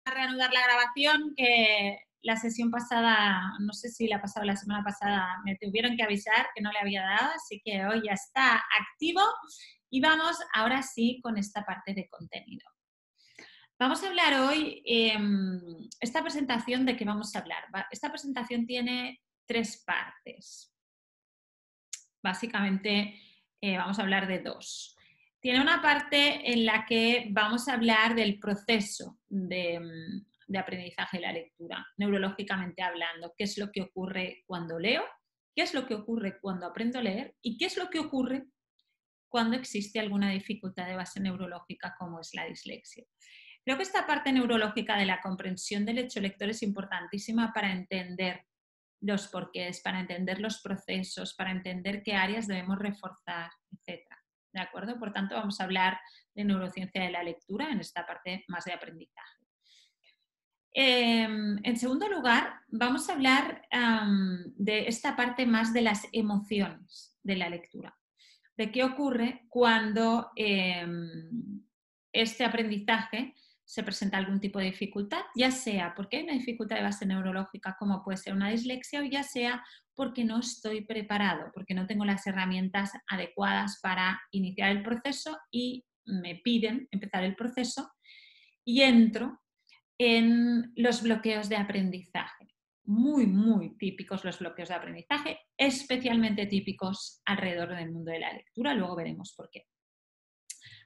a reanudar la grabación, que la sesión pasada, no sé si la pasada o la semana pasada, me tuvieron que avisar que no le había dado, así que hoy ya está activo y vamos ahora sí con esta parte de contenido. Vamos a hablar hoy, esta presentación, ¿de qué vamos a hablar? Esta presentación tiene 3 partes. Básicamente vamos a hablar de 2. Tiene una parte en la que vamos a hablar del proceso de aprendizaje de la lectura, neurológicamente hablando, qué es lo que ocurre cuando leo, qué es lo que ocurre cuando aprendo a leer y qué es lo que ocurre cuando existe alguna dificultad de base neurológica como es la dislexia. Creo que esta parte neurológica de la comprensión del hecho lector es importantísima para entender los porqués, para entender los procesos, para entender qué áreas debemos reforzar, etc. ¿De acuerdo? Por tanto, vamos a hablar de neurociencia de la lectura en esta parte más de aprendizaje. En segundo lugar, vamos a hablar de esta parte más de las emociones de la lectura, de qué ocurre cuando este aprendizaje se presenta algún tipo de dificultad, ya sea porque hay una dificultad de base neurológica como puede ser una dislexia o ya sea porque no estoy preparado, porque no tengo las herramientas adecuadas para iniciar el proceso y me piden empezar el proceso y entro en los bloqueos de aprendizaje. Muy, muy típicos los bloqueos de aprendizaje, especialmente típicos alrededor del mundo de la lectura. Luego veremos por qué.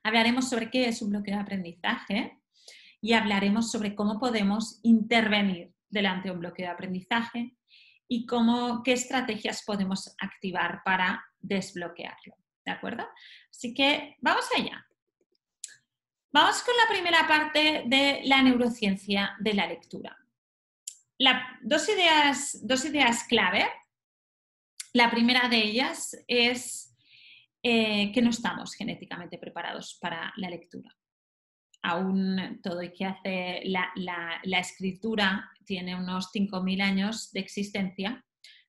Hablaremos sobre qué es un bloqueo de aprendizaje y hablaremos sobre cómo podemos intervenir delante de un bloqueo de aprendizaje y qué estrategias podemos activar para desbloquearlo. ¿De acuerdo? Así que vamos allá. Vamos con la primera parte de la neurociencia de la lectura. Dos ideas clave. La primera de ellas es que no estamos genéticamente preparados para la lectura. Aún todo y que hace la escritura tiene unos 5.000 años de existencia,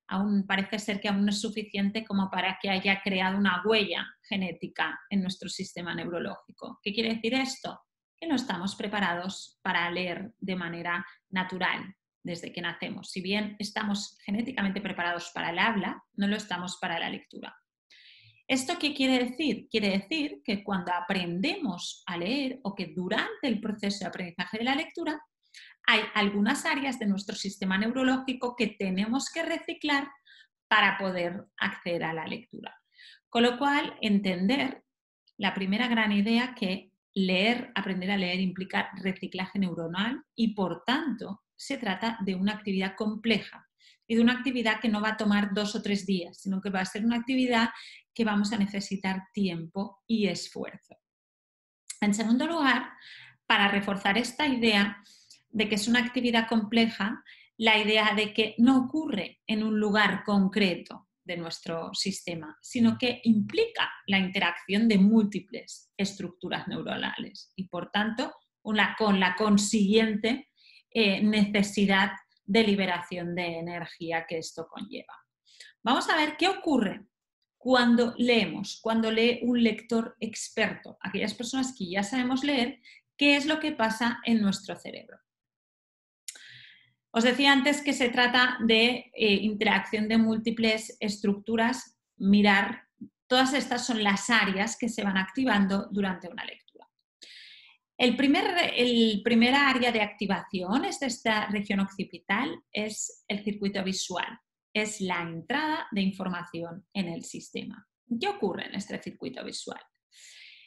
aún parece ser que aún no es suficiente como para que haya creado una huella genética en nuestro sistema neurológico. ¿Qué quiere decir esto? Que no estamos preparados para leer de manera natural desde que nacemos. Si bien estamos genéticamente preparados para el habla, no lo estamos para la lectura. ¿Esto qué quiere decir? Quiere decir que cuando aprendemos a leer o que durante el proceso de aprendizaje de la lectura hay algunas áreas de nuestro sistema neurológico que tenemos que reciclar para poder acceder a la lectura. Con lo cual, entender la primera gran idea que aprender a leer implica reciclaje neuronal y por tanto se trata de una actividad compleja y de una actividad que no va a tomar 2 o 3 días, sino que va a ser una actividad que vamos a necesitar tiempo y esfuerzo. En segundo lugar, para reforzar esta idea de que es una actividad compleja, la idea de que no ocurre en un lugar concreto de nuestro sistema, sino que implica la interacción de múltiples estructuras neuronales y, por tanto, con la consiguiente necesidad de liberación de energía que esto conlleva. Vamos a ver qué ocurre cuando leemos, cuando lee un lector experto, aquellas personas que ya sabemos leer, qué es lo que pasa en nuestro cerebro. Os decía antes que se trata de interacción de múltiples estructuras, mirar, todas estas son las áreas que se van activando durante una lectura. El primer área de activación es de esta región occipital, es el circuito visual, es la entrada de información en el sistema. ¿Qué ocurre en este circuito visual?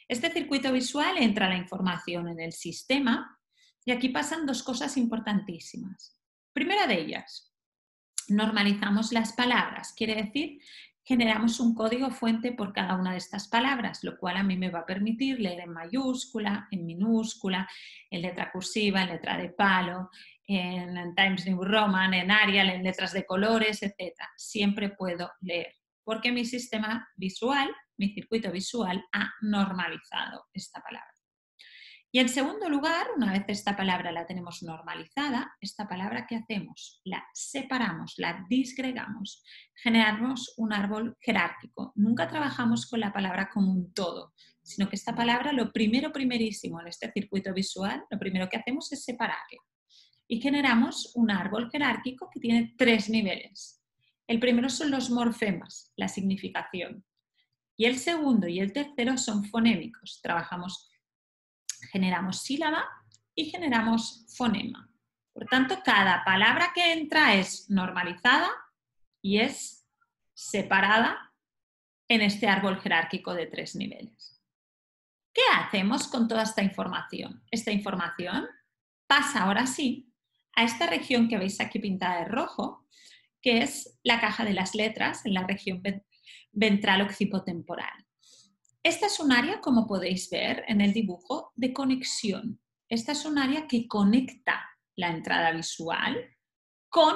Este circuito visual entra la información en el sistema y aquí pasan 2 cosas importantísimas. Primera de ellas, normalizamos las palabras, quiere decir, generamos un código fuente por cada una de estas palabras, lo cual a mí me va a permitir leer en mayúscula, en minúscula, en letra cursiva, en letra de palo, en Times New Roman, en Arial, en letras de colores, etc. Siempre puedo leer, porque mi sistema visual, mi circuito visual, ha normalizado esta palabra. Y en segundo lugar, una vez esta palabra la tenemos normalizada, esta palabra, ¿qué hacemos? La separamos, la disgregamos, generamos un árbol jerárquico. Nunca trabajamos con la palabra como un todo, sino que esta palabra, lo primerísimo en este circuito visual, lo primero que hacemos es separarla. y generamos un árbol jerárquico que tiene 3 niveles. El primero son los morfemas, la significación. Y el segundo y el tercero son fonémicos. Generamos sílaba y generamos fonema. Por tanto, cada palabra que entra es normalizada y es separada en este árbol jerárquico de 3 niveles. ¿Qué hacemos con toda esta información? Esta información pasa ahora sí a esta región que veis aquí pintada de rojo, que es la caja de las letras en la región ventral occipotemporal. Esta es un área, como podéis ver en el dibujo, de conexión. Esta es un área que conecta la entrada visual con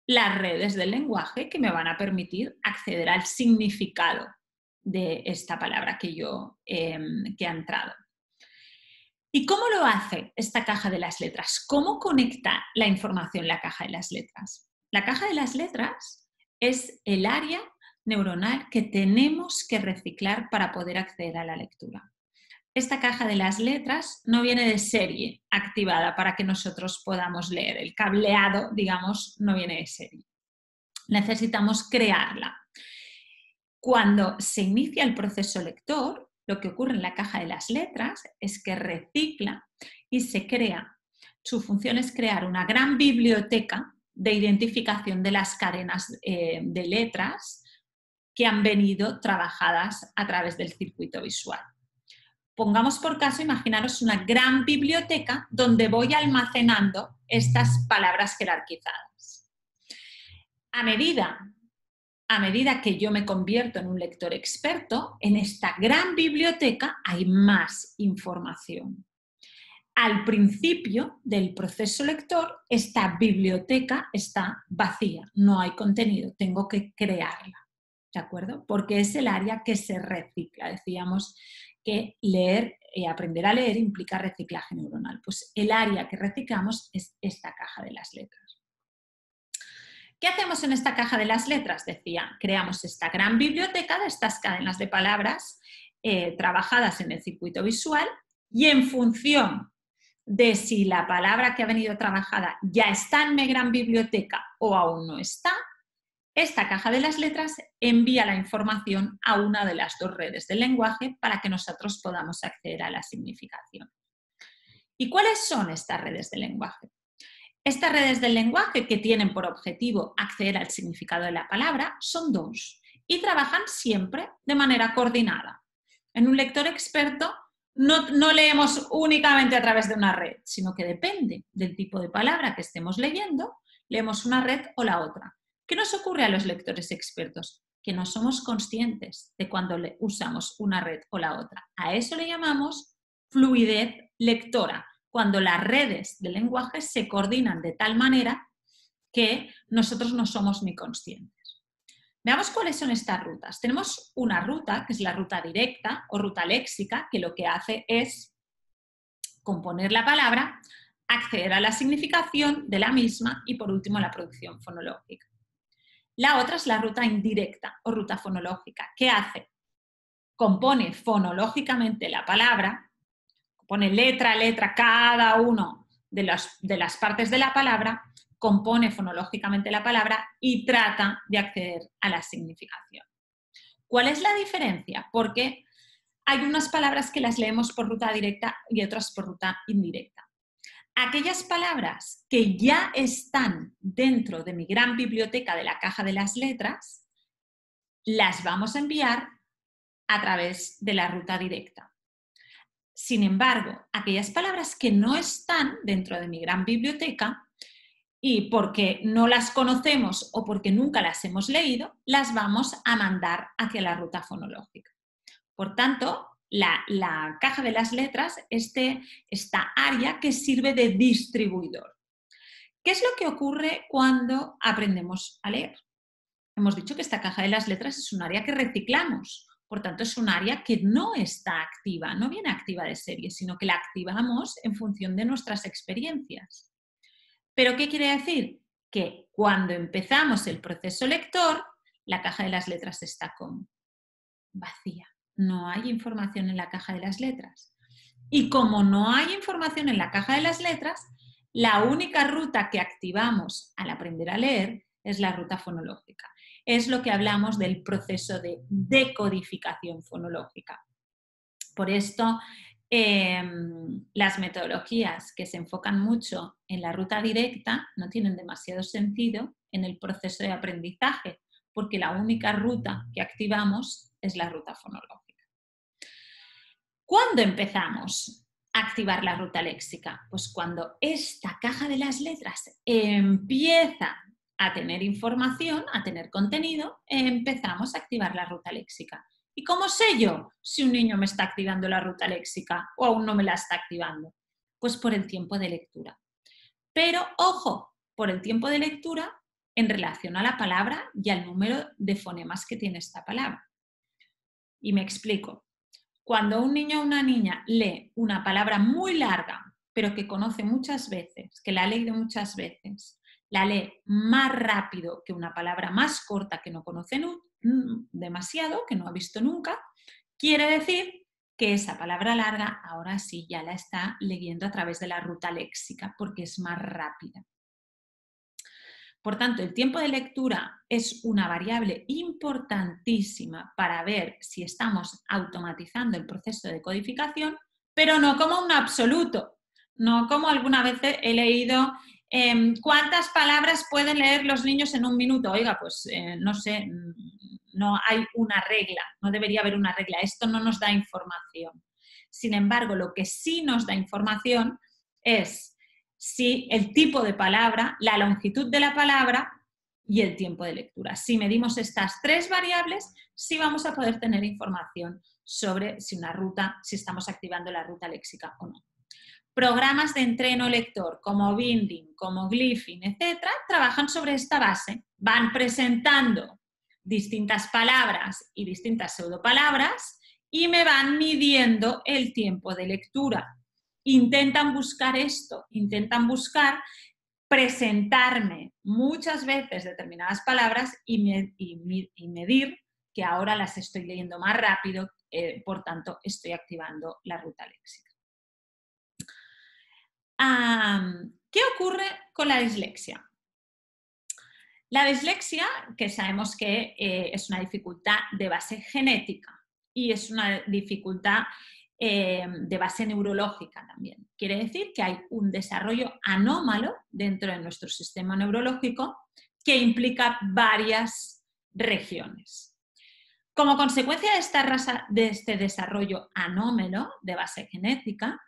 las redes del lenguaje que me van a permitir acceder al significado de esta palabra que ha entrado. ¿Y cómo lo hace esta caja de las letras? ¿Cómo conecta la información la caja de las letras? La caja de las letras es el área neuronal que tenemos que reciclar para poder acceder a la lectura. Esta caja de las letras no viene de serie activada para que nosotros podamos leer. El cableado, digamos, no viene de serie. Necesitamos crearla. Cuando se inicia el proceso lector, lo que ocurre en la caja de las letras es que recicla y se crea. Su función es crear una gran biblioteca de identificación de las cadenas de letras que han venido trabajadas a través del circuito visual. Pongamos por caso, imaginaros una gran biblioteca donde voy almacenando estas palabras jerarquizadas. A medida que yo me convierto en un lector experto, en esta gran biblioteca hay más información. Al principio del proceso lector, esta biblioteca está vacía, no hay contenido, tengo que crearla, ¿de acuerdo? Porque es el área que se recicla. Decíamos que aprender a leer implica reciclaje neuronal. Pues el área que reciclamos es esta caja de las letras. ¿Qué hacemos en esta caja de las letras? Decía, creamos esta gran biblioteca de estas cadenas de palabras trabajadas en el circuito visual y en función de si la palabra que ha venido trabajada ya está en mi gran biblioteca o aún no está, esta caja de las letras envía la información a una de las dos redes del lenguaje para que nosotros podamos acceder a la significación. ¿Y cuáles son estas redes del lenguaje? Estas redes del lenguaje que tienen por objetivo acceder al significado de la palabra son dos y trabajan siempre de manera coordinada. En un lector experto no leemos únicamente a través de una red, sino que depende del tipo de palabra que estemos leyendo, leemos una red o la otra. ¿Qué nos ocurre a los lectores expertos? Que no somos conscientes de cuando usamos una red o la otra. A eso le llamamos fluidez lectora, cuando las redes del lenguaje se coordinan de tal manera que nosotros no somos ni conscientes. Veamos cuáles son estas rutas. Tenemos una ruta, que es la ruta directa o ruta léxica, que lo que hace es componer la palabra, acceder a la significación de la misma y, por último, la producción fonológica. La otra es la ruta indirecta o ruta fonológica. ¿Qué hace? Compone fonológicamente la palabra, compone letra a letra cada uno de las partes de la palabra, compone fonológicamente la palabra y trata de acceder a la significación. ¿Cuál es la diferencia? Porque hay unas palabras que las leemos por ruta directa y otras por ruta indirecta. Aquellas palabras que ya están dentro de mi gran biblioteca de la caja de las letras, las vamos a enviar a través de la ruta directa. Sin embargo, aquellas palabras que no están dentro de mi gran biblioteca y porque no las conocemos o porque nunca las hemos leído, las vamos a mandar hacia la ruta fonológica. Por tanto, la caja de las letras es esta área que sirve de distribuidor. ¿Qué es lo que ocurre cuando aprendemos a leer? Hemos dicho que esta caja de las letras es un área que reciclamos. Por tanto, es un área que no está activa, no viene activa de serie, sino que la activamos en función de nuestras experiencias. ¿Pero qué quiere decir? Que cuando empezamos el proceso lector, la caja de las letras está como vacía. No hay información en la caja de las letras. Y como no hay información en la caja de las letras, La única ruta que activamos al aprender a leer es la ruta fonológica. Es lo que hablamos del proceso de decodificación fonológica. Por esto, las metodologías que se enfocan mucho en la ruta directa no tienen demasiado sentido en el proceso de aprendizaje, porque la única ruta que activamos es la ruta fonológica. ¿Cuándo empezamos a activar la ruta léxica? Pues cuando esta caja de las letras empieza a tener información, a tener contenido, empezamos a activar la ruta léxica. ¿Y cómo sé yo si un niño me está activando la ruta léxica o aún no me la está activando? Pues por el tiempo de lectura. Pero, ojo, por el tiempo de lectura en relación a la palabra y al número de fonemas que tiene esta palabra. Y me explico. Cuando un niño o una niña lee una palabra muy larga, pero que conoce muchas veces, que la ha leído muchas veces, la lee más rápido que una palabra más corta que no conoce demasiado, que no ha visto nunca, quiere decir que esa palabra larga ahora sí ya la está leyendo a través de la ruta léxica porque es más rápida. Por tanto, el tiempo de lectura es una variable importantísima para ver si estamos automatizando el proceso de codificación, pero no como un absoluto, no como alguna vez he leído ¿cuántas palabras pueden leer los niños en un minuto? Oiga, pues no sé, no hay una regla, no debería haber una regla, esto no nos da información. Sin embargo, lo que sí nos da información es si el tipo de palabra, la longitud de la palabra y el tiempo de lectura. Si medimos estas tres variables, sí vamos a poder tener información sobre si si estamos activando la ruta léxica o no. Programas de entreno lector como Binding, como Glyphing, etcétera, trabajan sobre esta base. Van presentando distintas palabras y distintas pseudopalabras y me van midiendo el tiempo de lectura. Intentan buscar esto, intentan buscar presentarme muchas veces determinadas palabras y medir que ahora las estoy leyendo más rápido, por tanto estoy activando la ruta léxica. ¿Qué ocurre con la dislexia? La dislexia, que sabemos que es una dificultad de base genética y es una dificultad de base neurológica también. Quiere decir que hay un desarrollo anómalo dentro de nuestro sistema neurológico que implica varias regiones. Como consecuencia de este desarrollo anómalo de base genética,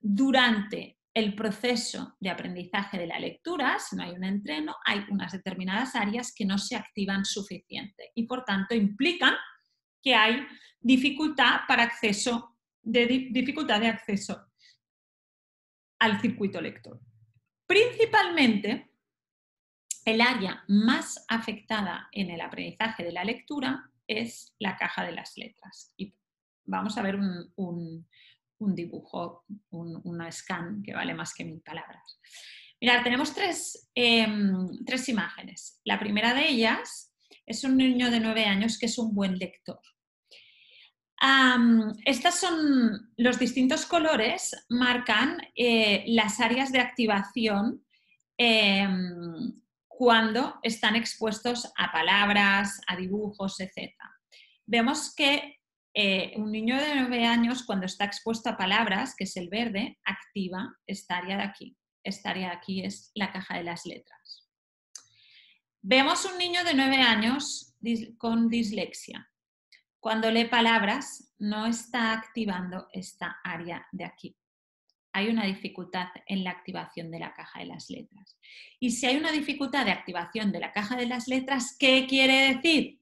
durante el proceso de aprendizaje de la lectura, si no hay un entreno, hay unas determinadas áreas que no se activan suficiente y por tanto implican que hay dificultad de acceso al circuito lector. Principalmente, el área más afectada en el aprendizaje de la lectura es la caja de las letras. Y vamos a ver un dibujo, una scan que vale más que 1000 palabras. Mirad, tenemos tres imágenes. La primera de ellas es un niño de 9 años que es un buen lector. Estos son los distintos colores, marcan las áreas de activación cuando están expuestos a palabras, a dibujos, etc. Vemos que un niño de 9 años, cuando está expuesto a palabras, que es el verde, activa esta área de aquí. Esta área de aquí es la caja de las letras. Vemos un niño de 9 años con dislexia. Cuando lee palabras, no está activando esta área de aquí. Hay una dificultad en la activación de la caja de las letras. Y si hay una dificultad de activación de la caja de las letras, ¿qué quiere decir?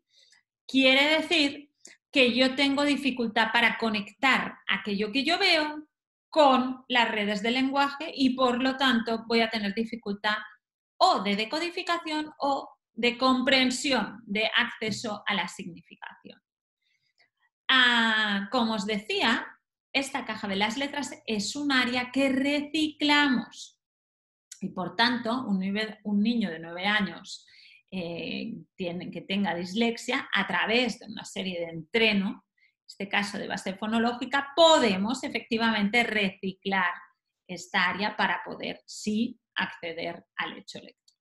Quiere decir que yo tengo dificultad para conectar aquello que yo veo con las redes de lenguaje y por lo tanto voy a tener dificultad o de decodificación o de comprensión, de acceso a la significación. Como os decía, esta caja de las letras es un área que reciclamos y por tanto un niño de 9 años que tenga dislexia, a través de una serie de entreno, en este caso de base fonológica, podemos efectivamente reciclar esta área para poder sí acceder al hecho lector.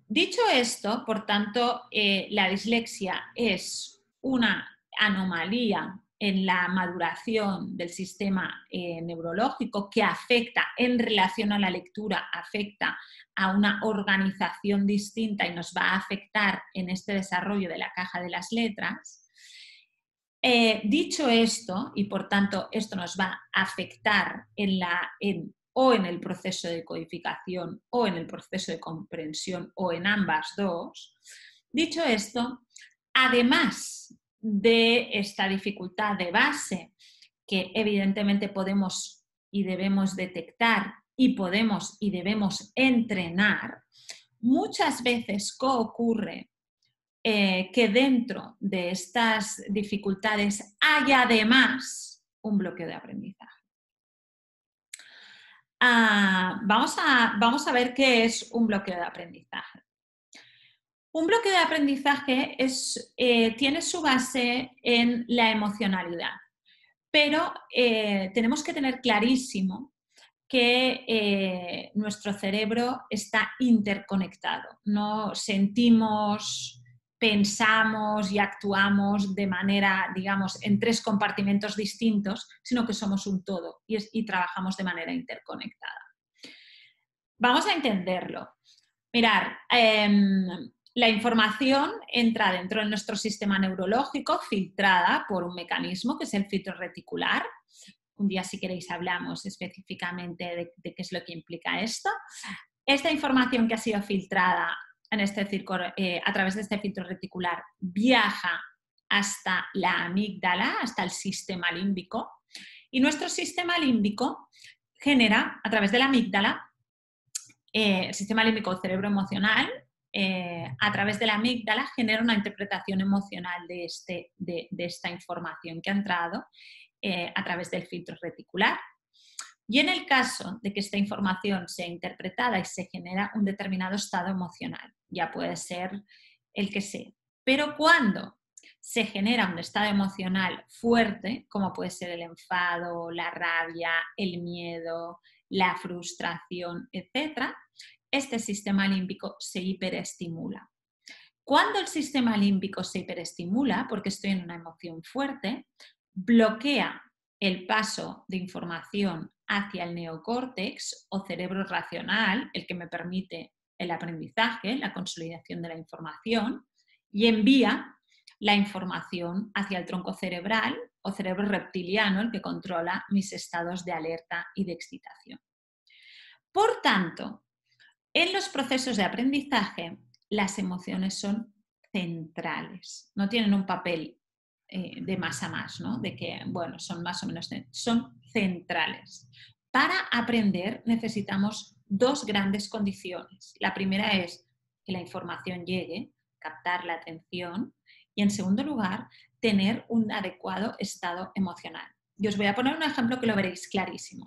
Dicho esto, por tanto, la dislexia es una anomalía en la maduración del sistema neurológico que afecta en relación a la lectura, afecta a una organización distinta y nos va a afectar en este desarrollo de la caja de las letras. Dicho esto, y por tanto esto nos va a afectar o en el proceso de codificación o en el proceso de comprensión o en ambas dos, dicho esto, además de esta dificultad de base que evidentemente podemos y debemos detectar y podemos y debemos entrenar, muchas veces ocurre que dentro de estas dificultades hay además un bloqueo de aprendizaje. Vamos a ver qué es un bloqueo de aprendizaje. Un bloqueo de aprendizaje tiene su base en la emocionalidad, pero tenemos que tener clarísimo que nuestro cerebro está interconectado. No sentimos, pensamos y actuamos de manera, digamos, en tres compartimentos distintos, sino que somos un todo y trabajamos de manera interconectada. Vamos a entenderlo. Mirar, la información entra dentro de nuestro sistema neurológico filtrada por un mecanismo que es el filtro reticular. Un día, si queréis, hablamos específicamente de qué es lo que implica esto. Esta información que ha sido filtrada a través de este filtro reticular viaja hasta la amígdala, hasta el sistema límbico, y nuestro sistema límbico genera, a través de la amígdala, el sistema límbico cerebro emocional, a través de la amígdala genera una interpretación emocional de esta información que ha entrado a través del filtro reticular. Y en el caso de que esta información sea interpretada y se genera un determinado estado emocional, ya puede ser el que sea, pero cuando se genera un estado emocional fuerte, como puede ser el enfado, la rabia, el miedo, la frustración, etc., este sistema límbico se hiperestimula. Cuando el sistema límbico se hiperestimula, porque estoy en una emoción fuerte, bloquea el paso de información hacia el neocórtex o cerebro racional, el que me permite el aprendizaje, la consolidación de la información, y envía la información hacia el tronco cerebral o cerebro reptiliano, el que controla mis estados de alerta y de excitación. Por tanto, en los procesos de aprendizaje, las emociones son centrales, no tienen un papel de más a más, ¿no? De que, bueno, son más o menos, son centrales. Para aprender necesitamos dos grandes condiciones. La primera es que la información llegue, captar la atención, y en segundo lugar, tener un adecuado estado emocional. Y os voy a poner un ejemplo que lo veréis clarísimo.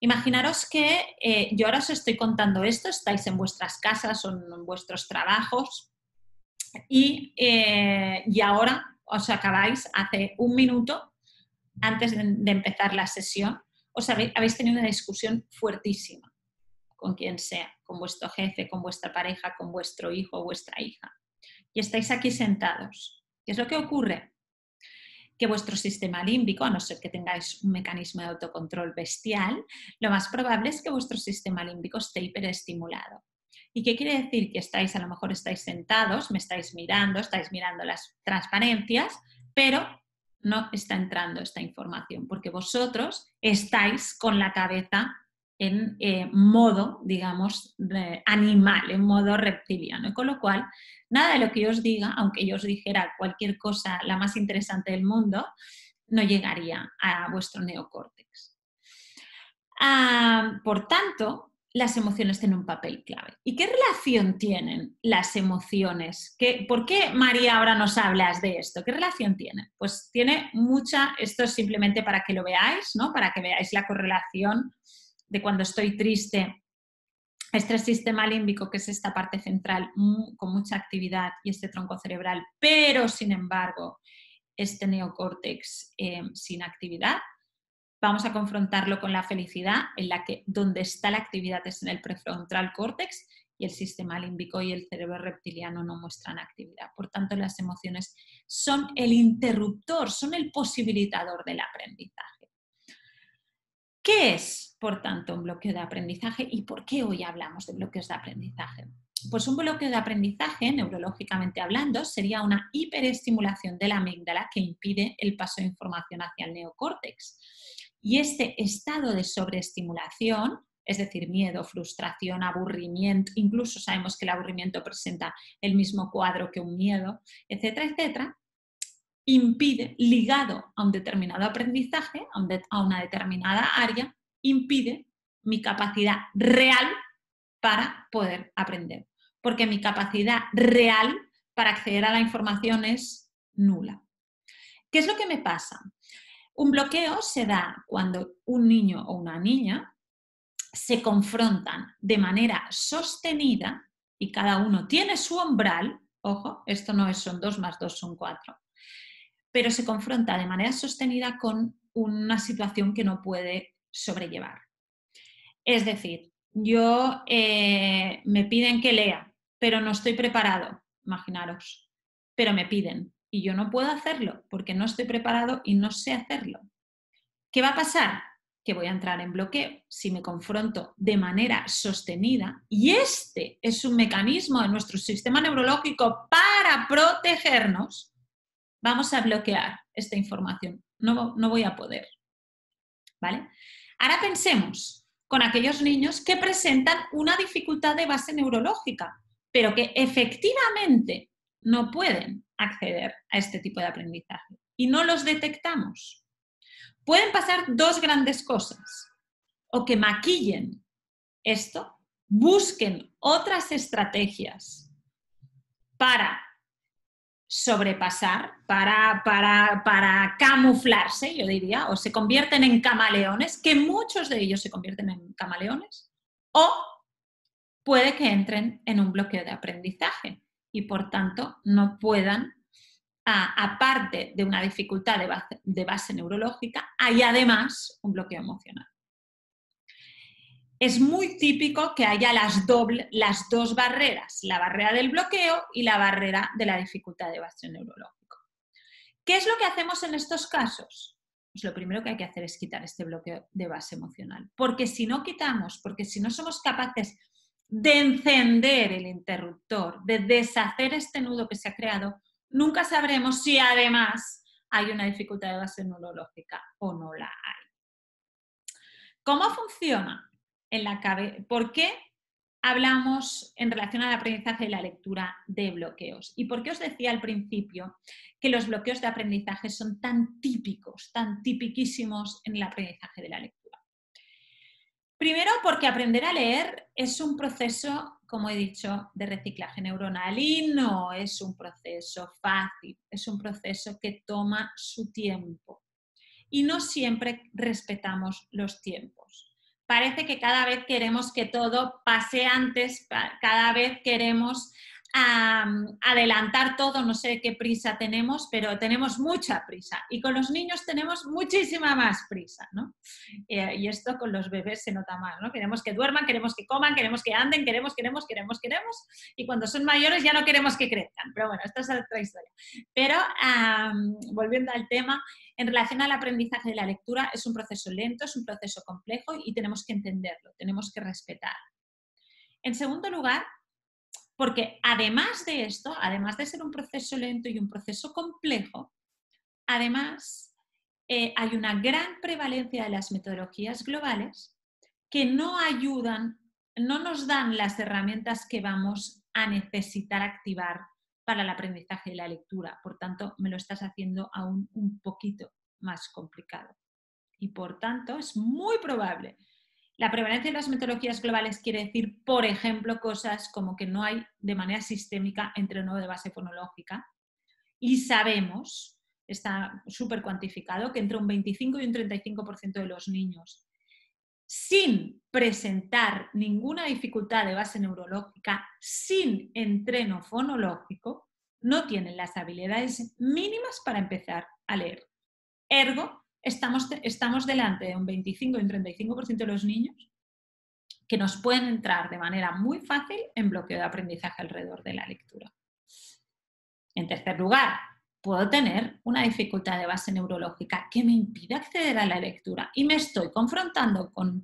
Imaginaros que yo ahora os estoy contando esto, estáis en vuestras casas o en vuestros trabajos y ahora os acabáis, hace un minuto antes de empezar la sesión, habéis tenido una discusión fuertísima con quien sea, con vuestro jefe, con vuestra pareja, con vuestro hijo o vuestra hija. Y estáis aquí sentados. ¿Qué es lo que ocurre? Que vuestro sistema límbico, a no ser que tengáis un mecanismo de autocontrol bestial, lo más probable es que vuestro sistema límbico esté hiperestimulado. ¿Y qué quiere decir? Que a lo mejor estáis sentados, me estáis mirando las transparencias, pero no está entrando esta información, porque vosotros estáis con la cabeza en modo, digamos, animal, en modo reptiliano. Con lo cual, nada de lo que yo os diga, aunque yo os dijera cualquier cosa, la más interesante del mundo, no llegaría a vuestro neocórtex. Por tanto, las emociones tienen un papel clave. ¿Y qué relación tienen las emociones? ¿Por qué, María, ahora nos hablas de esto? ¿Qué relación tienen? Pues tiene mucha, esto es simplemente para que lo veáis, ¿no? Para que veáis la correlación de cuando estoy triste, este sistema límbico, que es esta parte central con mucha actividad, y este tronco cerebral, pero sin embargo este neocórtex sin actividad. Vamos a confrontarlo con la felicidad, donde está la actividad es en el prefrontal córtex y el sistema límbico y el cerebro reptiliano no muestran actividad. Por tanto, las emociones son el interruptor, son el posibilitador del aprendizaje. ¿Qué es, por tanto, un bloqueo de aprendizaje y por qué hoy hablamos de bloqueos de aprendizaje? Pues un bloqueo de aprendizaje, neurológicamente hablando, sería una hiperestimulación de la amígdala que impide el paso de información hacia el neocórtex. Y este estado de sobreestimulación, es decir, miedo, frustración, aburrimiento, incluso sabemos que el aburrimiento presenta el mismo cuadro que un miedo, etcétera, etcétera, impide, ligado a un determinado aprendizaje, a una determinada área, impide mi capacidad real para poder aprender. Porque mi capacidad real para acceder a la información es nula. ¿Qué es lo que me pasa? Un bloqueo se da cuando un niño o una niña se confrontan de manera sostenida y cada uno tiene su umbral, ojo, esto no son 2 más 2 son 4, pero se confronta de manera sostenida con una situación que no puede sobrellevar. Es decir, me piden que lea, pero no estoy preparado, imaginaros, pero me piden y yo no puedo hacerlo porque no estoy preparado y no sé hacerlo. ¿Qué va a pasar? Que voy a entrar en bloqueo si me confronto de manera sostenida y este es un mecanismo de nuestro sistema neurológico para protegernos. Vamos a bloquear esta información. No voy a poder. ¿Vale? Ahora pensemos con aquellos niños que presentan una dificultad de base neurológica, pero que efectivamente no pueden acceder a este tipo de aprendizaje y no los detectamos. Pueden pasar 2 grandes cosas. O que maquillen esto, busquen otras estrategias para sobrepasar, para camuflarse, yo diría, o se convierten en camaleones, que muchos de ellos se convierten en camaleones, o puede que entren en un bloqueo de aprendizaje y por tanto no puedan, aparte de una dificultad de base neurológica, hay además un bloqueo emocional. Es muy típico que haya las 2 barreras, la barrera del bloqueo y la barrera de la dificultad de base neurológica. ¿Qué es lo que hacemos en estos casos? Pues lo primero que hay que hacer es quitar este bloqueo de base emocional, porque si no quitamos, porque si no somos capaces de encender el interruptor, de deshacer este nudo que se ha creado, nunca sabremos si además hay una dificultad de base neurológica o no la hay. ¿Cómo funciona en la cabeza? ¿Por qué hablamos en relación al aprendizaje y la lectura de bloqueos? ¿Y por qué os decía al principio que los bloqueos de aprendizaje son tan típicos, tan tipiquísimos en el aprendizaje de la lectura? Primero, porque aprender a leer es un proceso, como he dicho, de reciclaje neuronal y no es un proceso fácil, es un proceso que toma su tiempo y no siempre respetamos los tiempos. Parece que cada vez queremos que todo pase antes, cada vez queremos adelantar todo, no sé qué prisa tenemos, pero tenemos mucha prisa. Y con los niños tenemos muchísima más prisa, ¿no? Y esto con los bebés se nota más, ¿no? Queremos que duerman, queremos que coman, queremos que anden, queremos. Y cuando son mayores ya no queremos que crezcan. Pero bueno, esta es otra historia. Pero volviendo al tema, en relación al aprendizaje de la lectura, es un proceso lento, es un proceso complejo y tenemos que entenderlo, tenemos que respetarlo. En segundo lugar, porque además de esto, además de ser un proceso lento y un proceso complejo, además hay una gran prevalencia de las metodologías globales que no ayudan, no nos dan las herramientas que vamos a necesitar activar para el aprendizaje de la lectura. Por tanto, me lo estás haciendo aún un poquito más complicado. Y por tanto, es muy probable. La prevalencia de las metodologías globales quiere decir, por ejemplo, cosas como que no hay de manera sistémica entreno de base fonológica. Y sabemos, está súper cuantificado, que entre un 25 y un 35% de los niños sin presentar ninguna dificultad de base neurológica, sin entreno fonológico, no tienen las habilidades mínimas para empezar a leer. Ergo, estamos delante de un 25 y un 35% de los niños que nos pueden entrar de manera muy fácil en bloqueo de aprendizaje alrededor de la lectura. En tercer lugar, puedo tener una dificultad de base neurológica que me impide acceder a la lectura y me estoy confrontando con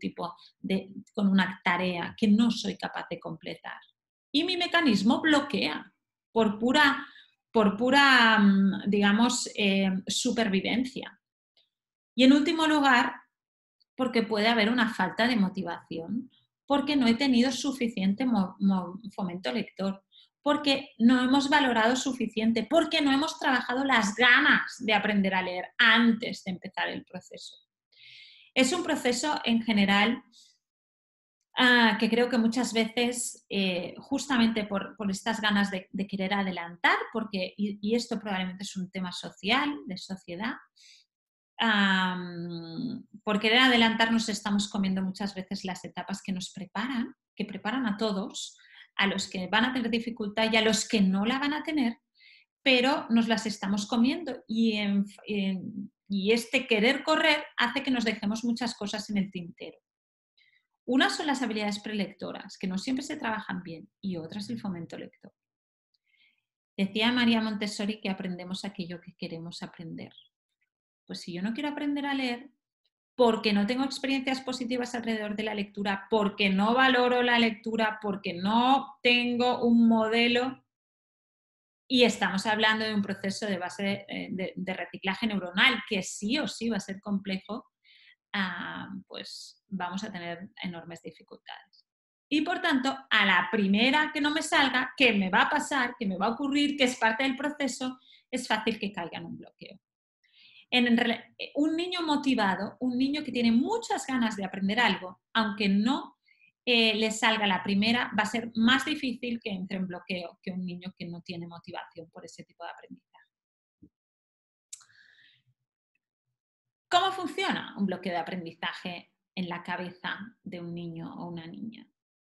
con una tarea que no soy capaz de completar. Y mi mecanismo bloquea por pura digamos, supervivencia. Y en último lugar, porque puede haber una falta de motivación, porque no he tenido suficiente fomento lector, porque no hemos valorado suficiente, porque no hemos trabajado las ganas de aprender a leer antes de empezar el proceso. Es un proceso en general que creo que muchas veces, justamente por estas ganas de querer adelantar, y esto probablemente es un tema social, de sociedad, por querer adelantarnos estamos comiendo muchas veces las etapas que nos preparan, que preparan a todos, a los que van a tener dificultad y a los que no la van a tener, pero nos las estamos comiendo y este querer correr hace que nos dejemos muchas cosas en el tintero. Unas son las habilidades prelectoras, que no siempre se trabajan bien, y otras el fomento lector. Decía María Montessori que aprendemos aquello que queremos aprender. Pues si yo no quiero aprender a leer, porque no tengo experiencias positivas alrededor de la lectura, porque no valoro la lectura, porque no tengo un modelo, y estamos hablando de un proceso de base de reciclaje neuronal que sí o sí va a ser complejo, pues vamos a tener enormes dificultades. Y por tanto, a la primera que no me salga, que me va a pasar, que me va a ocurrir, que es parte del proceso, es fácil que caiga en un bloqueo. Un niño motivado, un niño que tiene muchas ganas de aprender algo, aunque no le salga la primera, va a ser más difícil que entre en bloqueo que un niño que no tiene motivación por ese tipo de aprendizaje. ¿Cómo funciona un bloqueo de aprendizaje en la cabeza de un niño o una niña?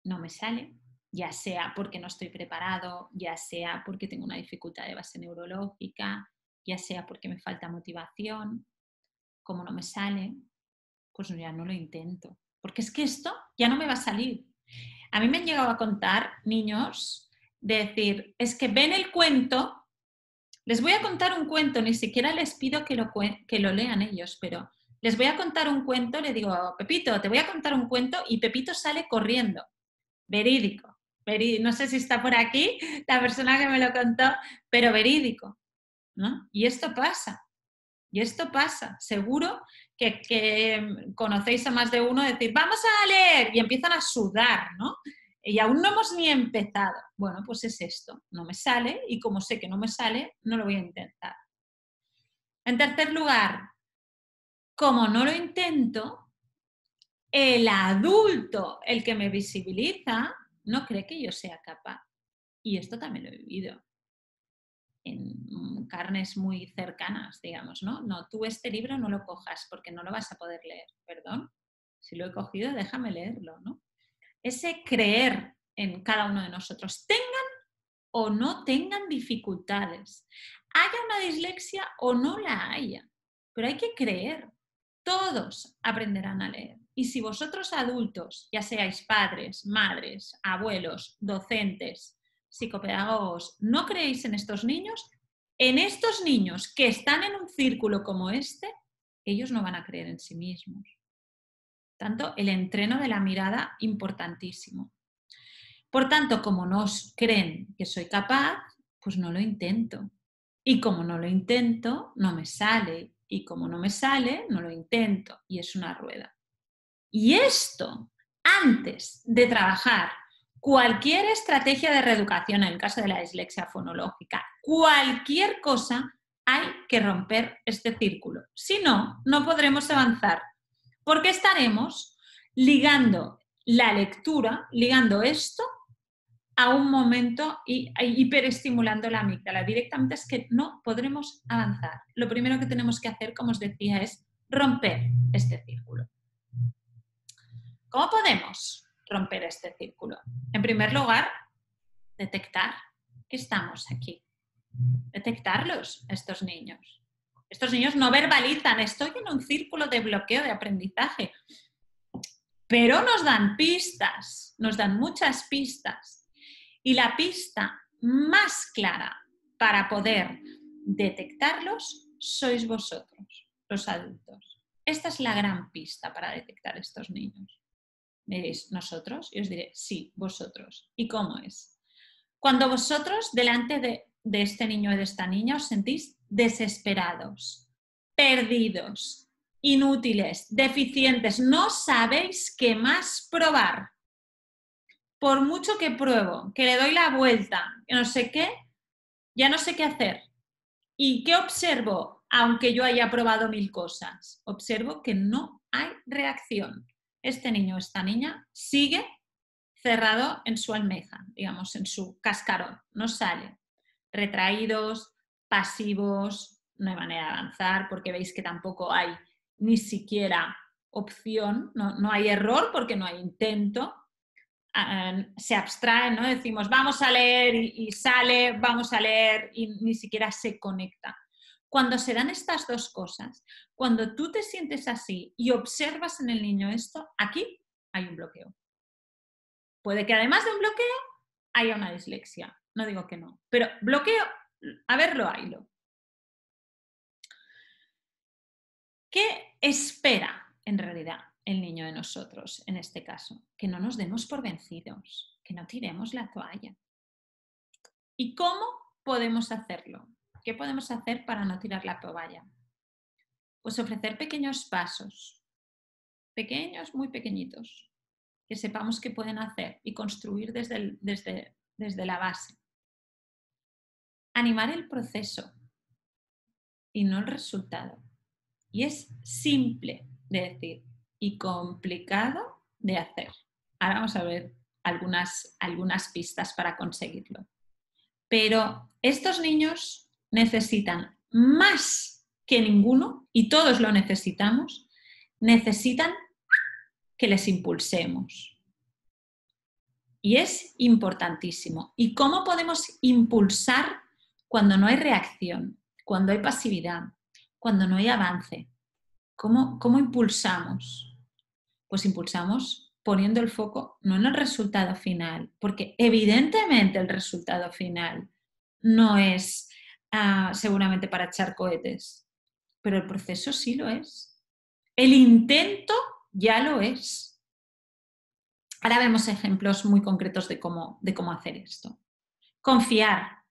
No me sale, ya sea porque no estoy preparado, ya sea porque tengo una dificultad de base neurológica, ya sea porque me falta motivación. Como no me sale, pues ya no lo intento. Porque es que esto ya no me va a salir. A mí me han llegado a contar niños de decir, es que ven el cuento, les voy a contar un cuento, ni siquiera les pido que lo lean ellos, pero les voy a contar un cuento, le digo, Pepito, te voy a contar un cuento, y Pepito sale corriendo. Verídico. No sé si está por aquí la persona que me lo contó, pero verídico, ¿no? Y esto pasa. Seguro que conocéis a más de uno decir, vamos a leer, y empiezan a sudar, ¿no? Y aún no hemos ni empezado. Bueno, pues es esto, no me sale, y como sé que no me sale, no lo voy a intentar. En tercer lugar, como no lo intento, el adulto, el que me visibiliza, no cree que yo sea capaz. Y esto también lo he vivido en carnes muy cercanas, digamos, ¿no? No, tú este libro no lo cojas porque no lo vas a poder leer. Perdón, si lo he cogido, déjame leerlo, ¿no? Ese creer en cada uno de nosotros, tengan o no tengan dificultades, haya una dislexia o no la haya, pero hay que creer. Todos aprenderán a leer. Y si vosotros adultos, ya seáis padres, madres, abuelos, docentes, psicopedagogos, no creéis en estos niños que están en un círculo como este, ellos no van a creer en sí mismos. Tanto, el entreno de la mirada, importantísimo. Por tanto, como no creen que soy capaz, pues no lo intento. Y como no lo intento, no me sale. Y como no me sale, no lo intento. Y es una rueda. Y esto, antes de trabajar cualquier estrategia de reeducación, en el caso de la dislexia fonológica, cualquier cosa, hay que romper este círculo. Si no, no podremos avanzar, porque estaremos ligando la lectura, ligando esto a un momento y hiperestimulando la amígdala. Directamente es que no podremos avanzar. Lo primero que tenemos que hacer, como os decía, es romper este círculo. ¿Cómo podemos romper este círculo? En primer lugar, detectar que estamos aquí. Detectarlos, estos niños. Estos niños no verbalizan, estoy en un círculo de bloqueo de aprendizaje, pero nos dan pistas, nos dan muchas pistas. Y la pista más clara para poder detectarlos sois vosotros, los adultos. Esta es la gran pista para detectar estos niños. Me diréis, ¿nosotros? Y os diré, sí, vosotros. ¿Y cómo es? Cuando vosotros, delante de este niño o de esta niña, os sentís desesperados, perdidos, inútiles, deficientes, no sabéis qué más probar. Por mucho que pruebo, que le doy la vuelta, que no sé qué, ya no sé qué hacer. ¿Y qué observo? Aunque yo haya probado 1000 cosas, observo que no hay reacción. Este niño o esta niña sigue cerrado en su almeja, digamos, en su cascarón, no sale. Retraídos, pasivos, no hay manera de avanzar porque veis que tampoco hay ni siquiera opción, no hay error porque no hay intento. Se abstraen, ¿no? Decimos vamos a leer y sale, vamos a leer y ni siquiera se conecta. Cuando se dan estas dos cosas, cuando tú te sientes así y observas en el niño esto, aquí hay un bloqueo. Puede que además de un bloqueo haya una dislexia, no digo que no, pero bloqueo, a verlo, haylo. ¿Qué espera en realidad el niño de nosotros en este caso? Que no nos demos por vencidos, que no tiremos la toalla. ¿Y cómo podemos hacerlo? ¿Qué podemos hacer para no tirar la toalla? Pues ofrecer pequeños pasos, pequeños, muy pequeñitos, que sepamos que pueden hacer y construir desde la base. Animar el proceso y no el resultado. Y es simple de decir y complicado de hacer. Ahora vamos a ver algunas pistas para conseguirlo. Pero estos niños necesitan más que ninguno, y todos lo necesitamos, necesitan que les impulsemos. Y es importantísimo. ¿Y cómo podemos impulsar cuando no hay reacción, cuando hay pasividad, cuando no hay avance? ¿Cómo impulsamos? Pues impulsamos poniendo el foco no en el resultado final, porque evidentemente el resultado final no es seguramente para echar cohetes, pero el proceso sí lo es. El intento ya lo es. Ahora vemos ejemplos muy concretos de cómo hacer esto. Confiar.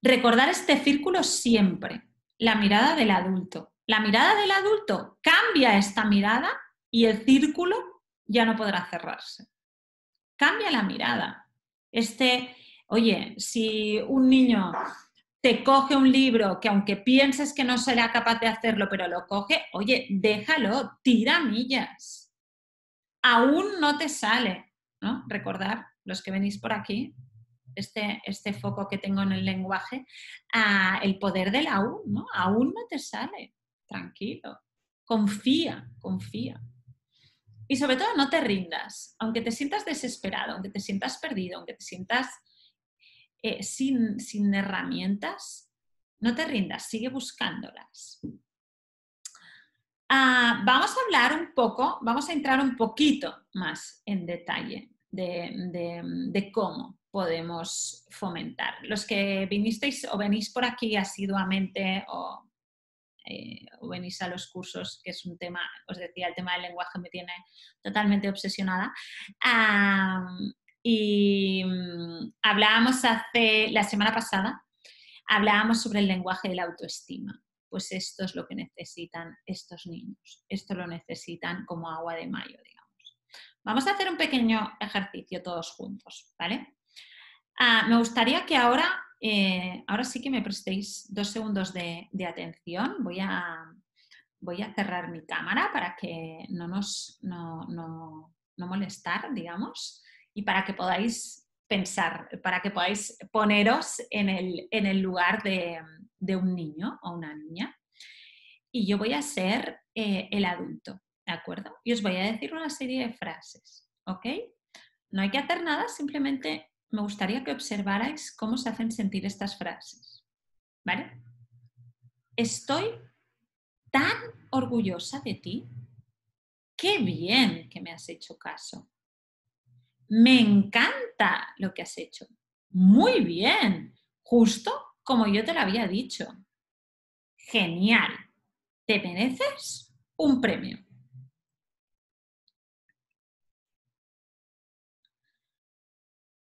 Recordar este círculo siempre. La mirada del adulto. La mirada del adulto cambia esta mirada y el círculo ya no podrá cerrarse. Cambia la mirada. Oye, si un niño te coge un libro que aunque pienses que no será capaz de hacerlo, pero lo coge, oye, déjalo, tira millas. Aún no te sale, ¿no? Recordar, los que venís por aquí, este foco que tengo en el lenguaje, el poder del aún, ¿no? Aún no te sale, tranquilo, confía. Y sobre todo no te rindas, aunque te sientas desesperado, aunque te sientas perdido, aunque te sientas sin herramientas, no te rindas, sigue buscándolas. Vamos a hablar un poco, vamos a entrar un poquito más en detalle de cómo podemos fomentar. Los que vinisteis o venís por aquí asiduamente o venís a los cursos, que es un tema, os decía, el tema del lenguaje me tiene totalmente obsesionada. Y hablábamos la semana pasada, hablábamos sobre el lenguaje de la autoestima. Pues esto es lo que necesitan estos niños. Esto lo necesitan como agua de mayo, digamos. Vamos a hacer un pequeño ejercicio todos juntos, ¿vale? Me gustaría que ahora sí que me prestéis 2 segundos de atención. Voy a cerrar mi cámara para que no molestar, digamos, y para que podáis pensar, para que podáis poneros en el lugar de un niño o una niña. Y yo voy a ser el adulto, ¿de acuerdo? Y os voy a decir una serie de frases, ¿ok? No hay que hacer nada, simplemente me gustaría que observarais cómo se hacen sentir estas frases, ¿vale? Estoy tan orgullosa de ti. Qué bien que me has hecho caso. Me encanta lo que has hecho. Muy bien, justo como yo te lo había dicho. Genial. Te mereces un premio.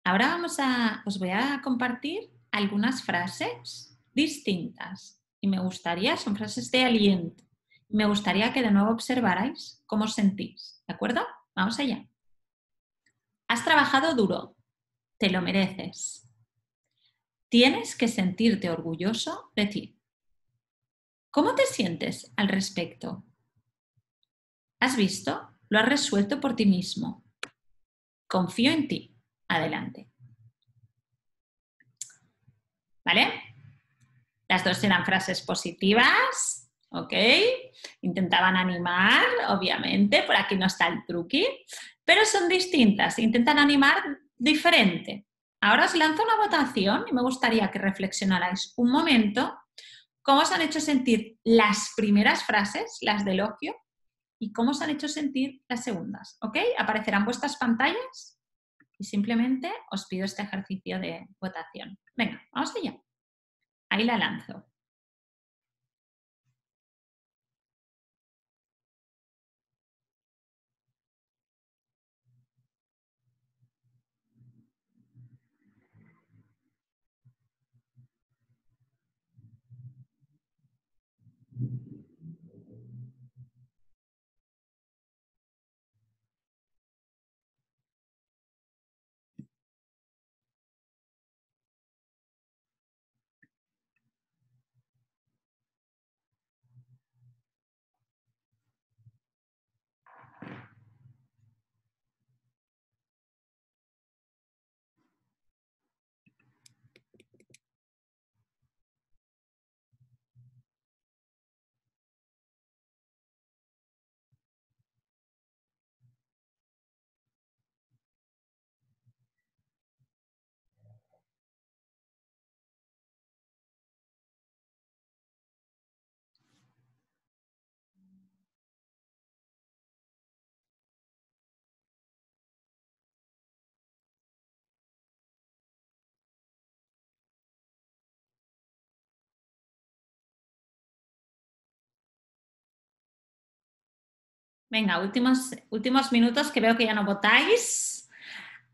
Ahora os voy a compartir algunas frases distintas y son frases de aliento. Me gustaría que de nuevo observarais cómo os sentís, ¿de acuerdo? Vamos allá. Has trabajado duro, te lo mereces. Tienes que sentirte orgulloso de ti. ¿Cómo te sientes al respecto? ¿Has visto? Lo has resuelto por ti mismo. Confío en ti. Adelante. ¿Vale? Las dos eran frases positivas, ¿ok? Intentaban animar, obviamente, por aquí no está el truqui, pero son distintas, intentan animar diferente. Ahora os lanzo una votación y me gustaría que reflexionarais un momento cómo os han hecho sentir las primeras frases, las de elogio, y cómo os han hecho sentir las segundas, ¿ok? Aparecerán vuestras pantallas y simplemente os pido este ejercicio de votación. Venga, vamos allá. Ahí la lanzo. Venga, últimos minutos que veo que ya no votáis.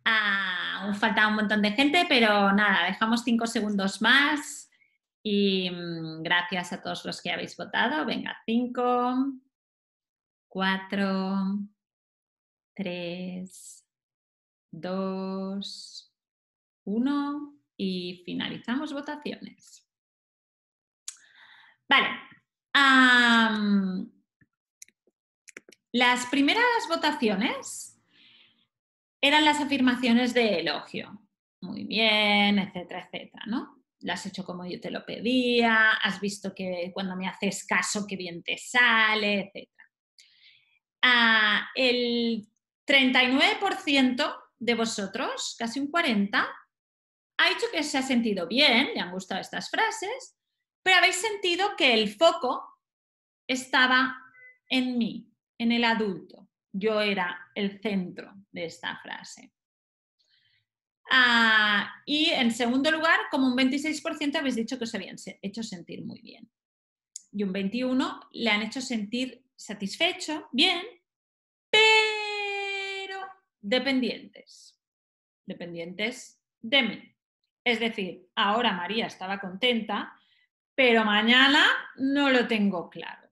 Aún falta un montón de gente, pero nada, dejamos 5 segundos más y gracias a todos los que habéis votado. Venga, 5, 4, 3, 2, 1 y finalizamos votaciones. Vale. Las primeras votaciones eran las afirmaciones de elogio. Muy bien, etcétera, etcétera, ¿no? Lo has hecho como yo te lo pedía, has visto que cuando me haces caso, qué bien te sale, etcétera. El 39% de vosotros, casi un 40%, ha dicho que se ha sentido bien, le han gustado estas frases, pero habéis sentido que el foco estaba en mí, en el adulto. Yo era el centro de esta frase. Y en segundo lugar, como un 26% habéis dicho que os habían hecho sentir muy bien. Y un 21% le han hecho sentir satisfecho, bien, pero dependientes de mí. Es decir, ahora María estaba contenta, pero mañana no lo tengo claro.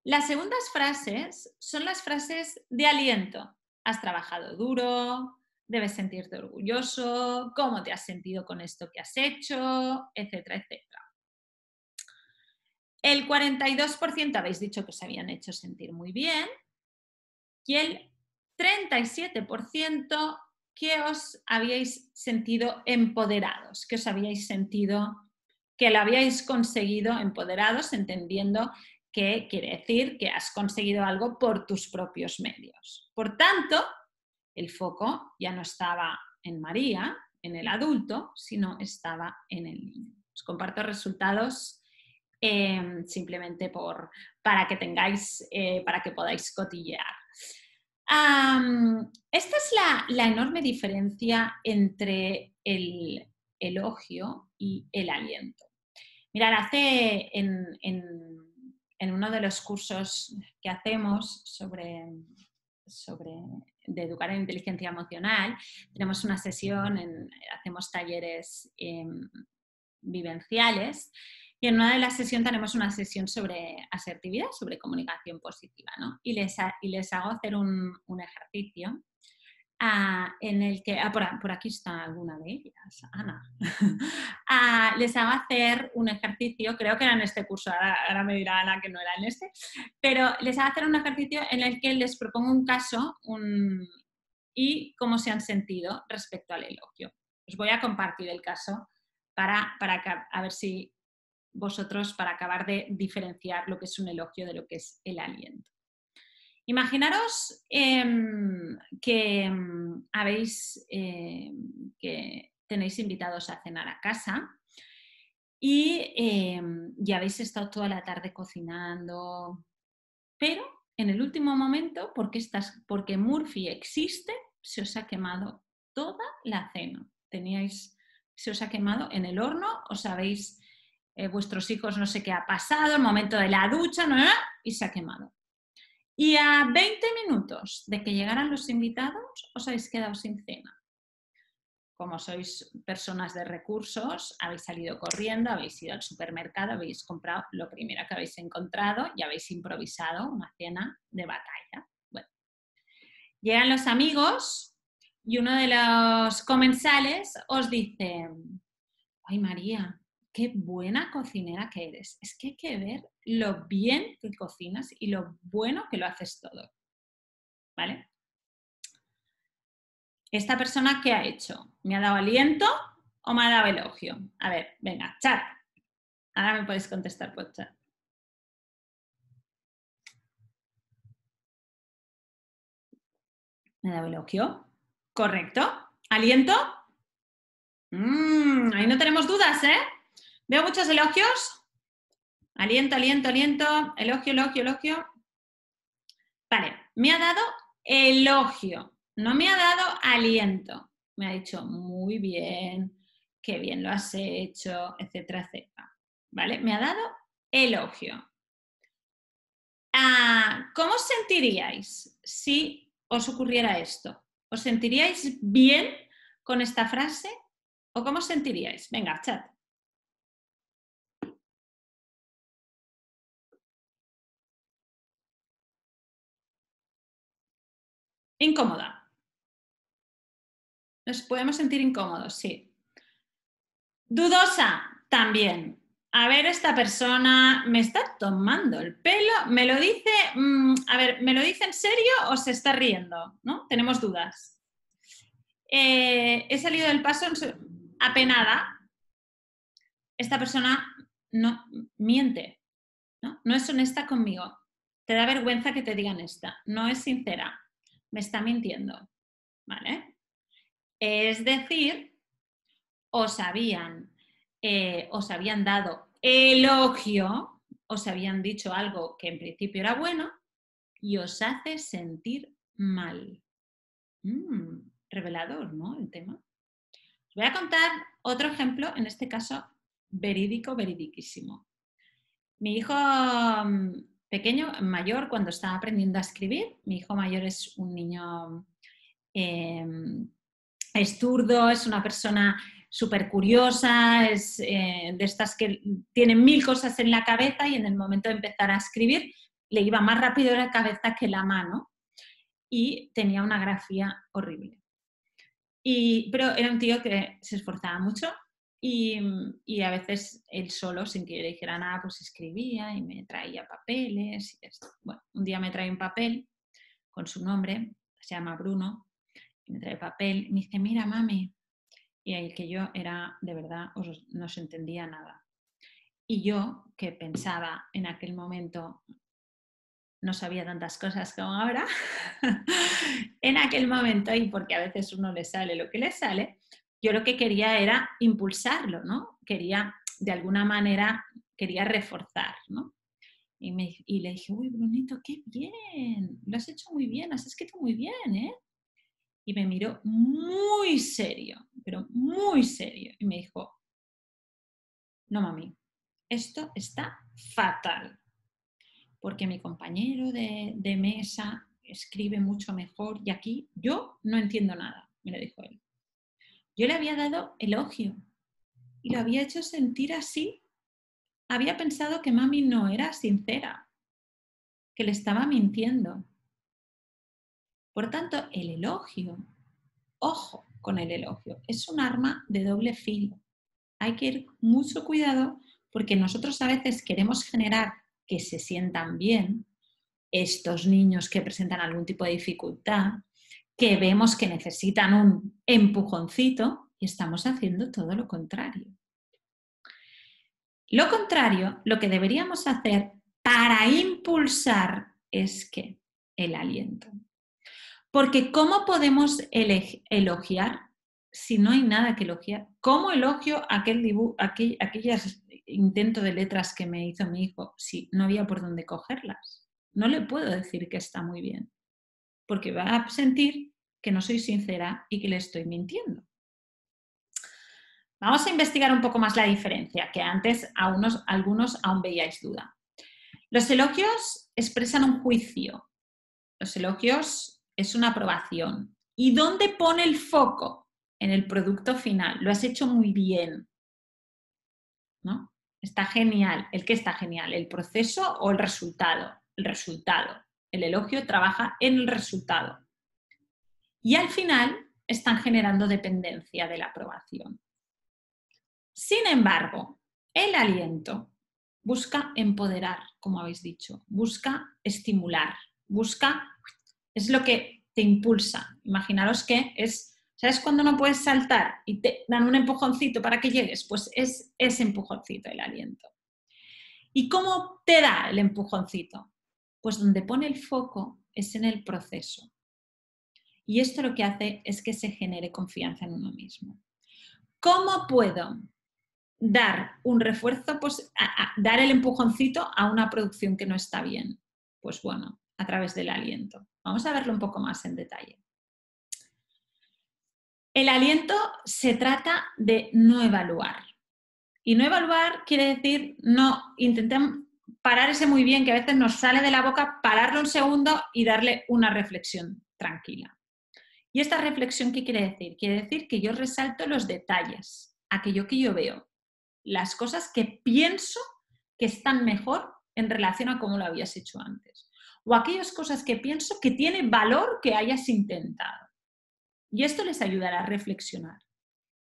Las segundas frases son las frases de aliento. Has trabajado duro, debes sentirte orgulloso, cómo te has sentido con esto que has hecho, etcétera, etcétera. El 42% habéis dicho que os habían hecho sentir muy bien y el 37% que os habíais sentido empoderados, que os habíais sentido que lo habíais conseguido empoderados, entendiendo que quiere decir que has conseguido algo por tus propios medios. Por tanto, el foco ya no estaba en María, en el adulto, sino estaba en el niño. Os comparto resultados simplemente para que tengáis, para que podáis cotillear. Esta es la enorme diferencia entre el elogio y el aliento. Mirad, en uno de los cursos que hacemos sobre de educar en inteligencia emocional, tenemos una sesión, hacemos talleres vivenciales, y en una de las sesiones tenemos una sesión sobre asertividad, sobre comunicación positiva, ¿no? Y les hago hacer un ejercicio en el que, por aquí está alguna de ellas, Ana. Les hago hacer un ejercicio, creo que era en este curso, ahora me dirá Ana que no era en este, pero les hago hacer un ejercicio en el que les propongo un caso y cómo se han sentido respecto al elogio. Os voy a compartir el caso para a ver si vosotros, para acabar de diferenciar lo que es un elogio de lo que es el aliento. Imaginaros que tenéis invitados a cenar a casa y ya habéis estado toda la tarde cocinando, pero en el último momento, porque Murphy existe, se os ha quemado toda la cena. Se os ha quemado en el horno, os sabéis, vuestros hijos no sé qué ha pasado, el momento de la ducha, ¿no? Y se ha quemado. Y a 20 minutos de que llegaran los invitados, os habéis quedado sin cena. Como sois personas de recursos, habéis salido corriendo, habéis ido al supermercado, habéis comprado lo primero que habéis encontrado y habéis improvisado una cena de batalla. Bueno, llegan los amigos y uno de los comensales os dice: ¡ay, María, qué buena cocinera que eres! Es que hay que ver lo bien que cocinas y lo bueno que lo haces todo. ¿Vale? ¿Esta persona qué ha hecho? ¿Me ha dado aliento o me ha dado elogio? A ver, venga, chat. Ahora me podéis contestar por chat. ¿Me ha dado elogio? ¿Correcto? ¿Aliento? Ahí no tenemos dudas, ¿eh? Veo muchos elogios. Aliento, aliento, aliento. Elogio, elogio, elogio. Vale, me ha dado elogio. No me ha dado aliento. Me ha dicho muy bien, qué bien lo has hecho, etcétera, etcétera. ¿Vale? Me ha dado elogio. ¿Cómo os sentiríais si os ocurriera esto? ¿Os sentiríais bien con esta frase? ¿O cómo os sentiríais? Venga, chat. Incómoda. Nos podemos sentir incómodos, sí. Dudosa, también. A ver, esta persona me está tomando el pelo, me lo dice, a ver, ¿me lo dice en serio o se está riendo? ¿No? Tenemos dudas. He salido del paso apenada. Esta persona no miente, ¿no? No es honesta conmigo. Te da vergüenza que te digan esta. No es sincera. Me está mintiendo. ¿Vale? Es decir, os habían dado elogio, os habían dicho algo que en principio era bueno y os hace sentir mal. Revelador, ¿no? El tema. Os voy a contar otro ejemplo, en este caso verídico, veridiquísimo. Mi hijo pequeño, mayor, cuando estaba aprendiendo a escribir, mi hijo mayor es un niño es zurdo, es una persona súper curiosa, es de estas que tienen 1000 cosas en la cabeza y en el momento de empezar a escribir le iba más rápido la cabeza que la mano y tenía una grafía horrible. Pero era un tío que se esforzaba mucho y a veces él solo, sin que yo le dijera nada, pues escribía y me traía papeles. Y esto. Bueno, un día me trae un papel con su nombre, se llama Bruno, y me trae papel y me dice: mira, mami. Y ahí que yo era, de verdad, no se entendía nada. Y yo, que pensaba en aquel momento, no sabía tantas cosas como ahora, en aquel momento, y porque a veces uno le sale lo que le sale, yo lo que quería era impulsarlo, ¿no? Quería de alguna manera quería reforzar, ¿no? Y le dije, uy, Brunito, qué bien, lo has hecho muy bien, has escrito muy bien, ¿eh? Y me miró muy serio, pero muy serio, y me dijo, no, mami, esto está fatal, porque mi compañero de mesa escribe mucho mejor y aquí yo no entiendo nada, me lo dijo él. Yo le había dado elogio y lo había hecho sentir así. Había pensado que mami no era sincera, que le estaba mintiendo. Por tanto, el elogio, ojo con el elogio, es un arma de doble filo. Hay que ir mucho cuidado porque nosotros a veces queremos generar que se sientan bien estos niños que presentan algún tipo de dificultad, que vemos que necesitan un empujoncito y estamos haciendo todo lo contrario. Lo contrario, lo que deberíamos hacer para impulsar es que el aliento. Porque ¿cómo podemos elogiar si no hay nada que elogiar? ¿Cómo elogio aquellas intento de letras que me hizo mi hijo si no había por dónde cogerlas? No le puedo decir que está muy bien, porque va a sentir que no soy sincera y que le estoy mintiendo. Vamos a investigar un poco más la diferencia, que antes algunos aún veíais duda. Los elogios expresan un juicio. Los elogios es una aprobación. ¿Y dónde pone el foco? En el producto final. Lo has hecho muy bien, ¿no? Está genial. ¿El qué está genial? ¿El proceso o el resultado? El resultado. El elogio trabaja en el resultado. Y al final están generando dependencia de la aprobación. Sin embargo, el aliento busca empoderar, como habéis dicho, busca estimular, es lo que te impulsa. Imaginaros que es, ¿sabes cuando no puedes saltar y te dan un empujoncito para que llegues? Pues es ese empujoncito el aliento. ¿Y cómo te da el empujoncito? Pues donde pone el foco es en el proceso. Y esto lo que hace es que se genere confianza en uno mismo. ¿Cómo puedo dar un refuerzo, pues, dar el empujoncito a una producción que no está bien? Pues bueno, a través del aliento. Vamos a verlo un poco más en detalle. El aliento se trata de no evaluar. Y no evaluar quiere decir no intentemos parar ese muy bien que a veces nos sale de la boca, pararlo un segundo y darle una reflexión tranquila. ¿Y esta reflexión qué quiere decir? Quiere decir que yo resalto los detalles, aquello que yo veo, las cosas que pienso que están mejor en relación a cómo lo habías hecho antes. O aquellas cosas que pienso que tiene valor que hayas intentado. Y esto les ayudará a reflexionar.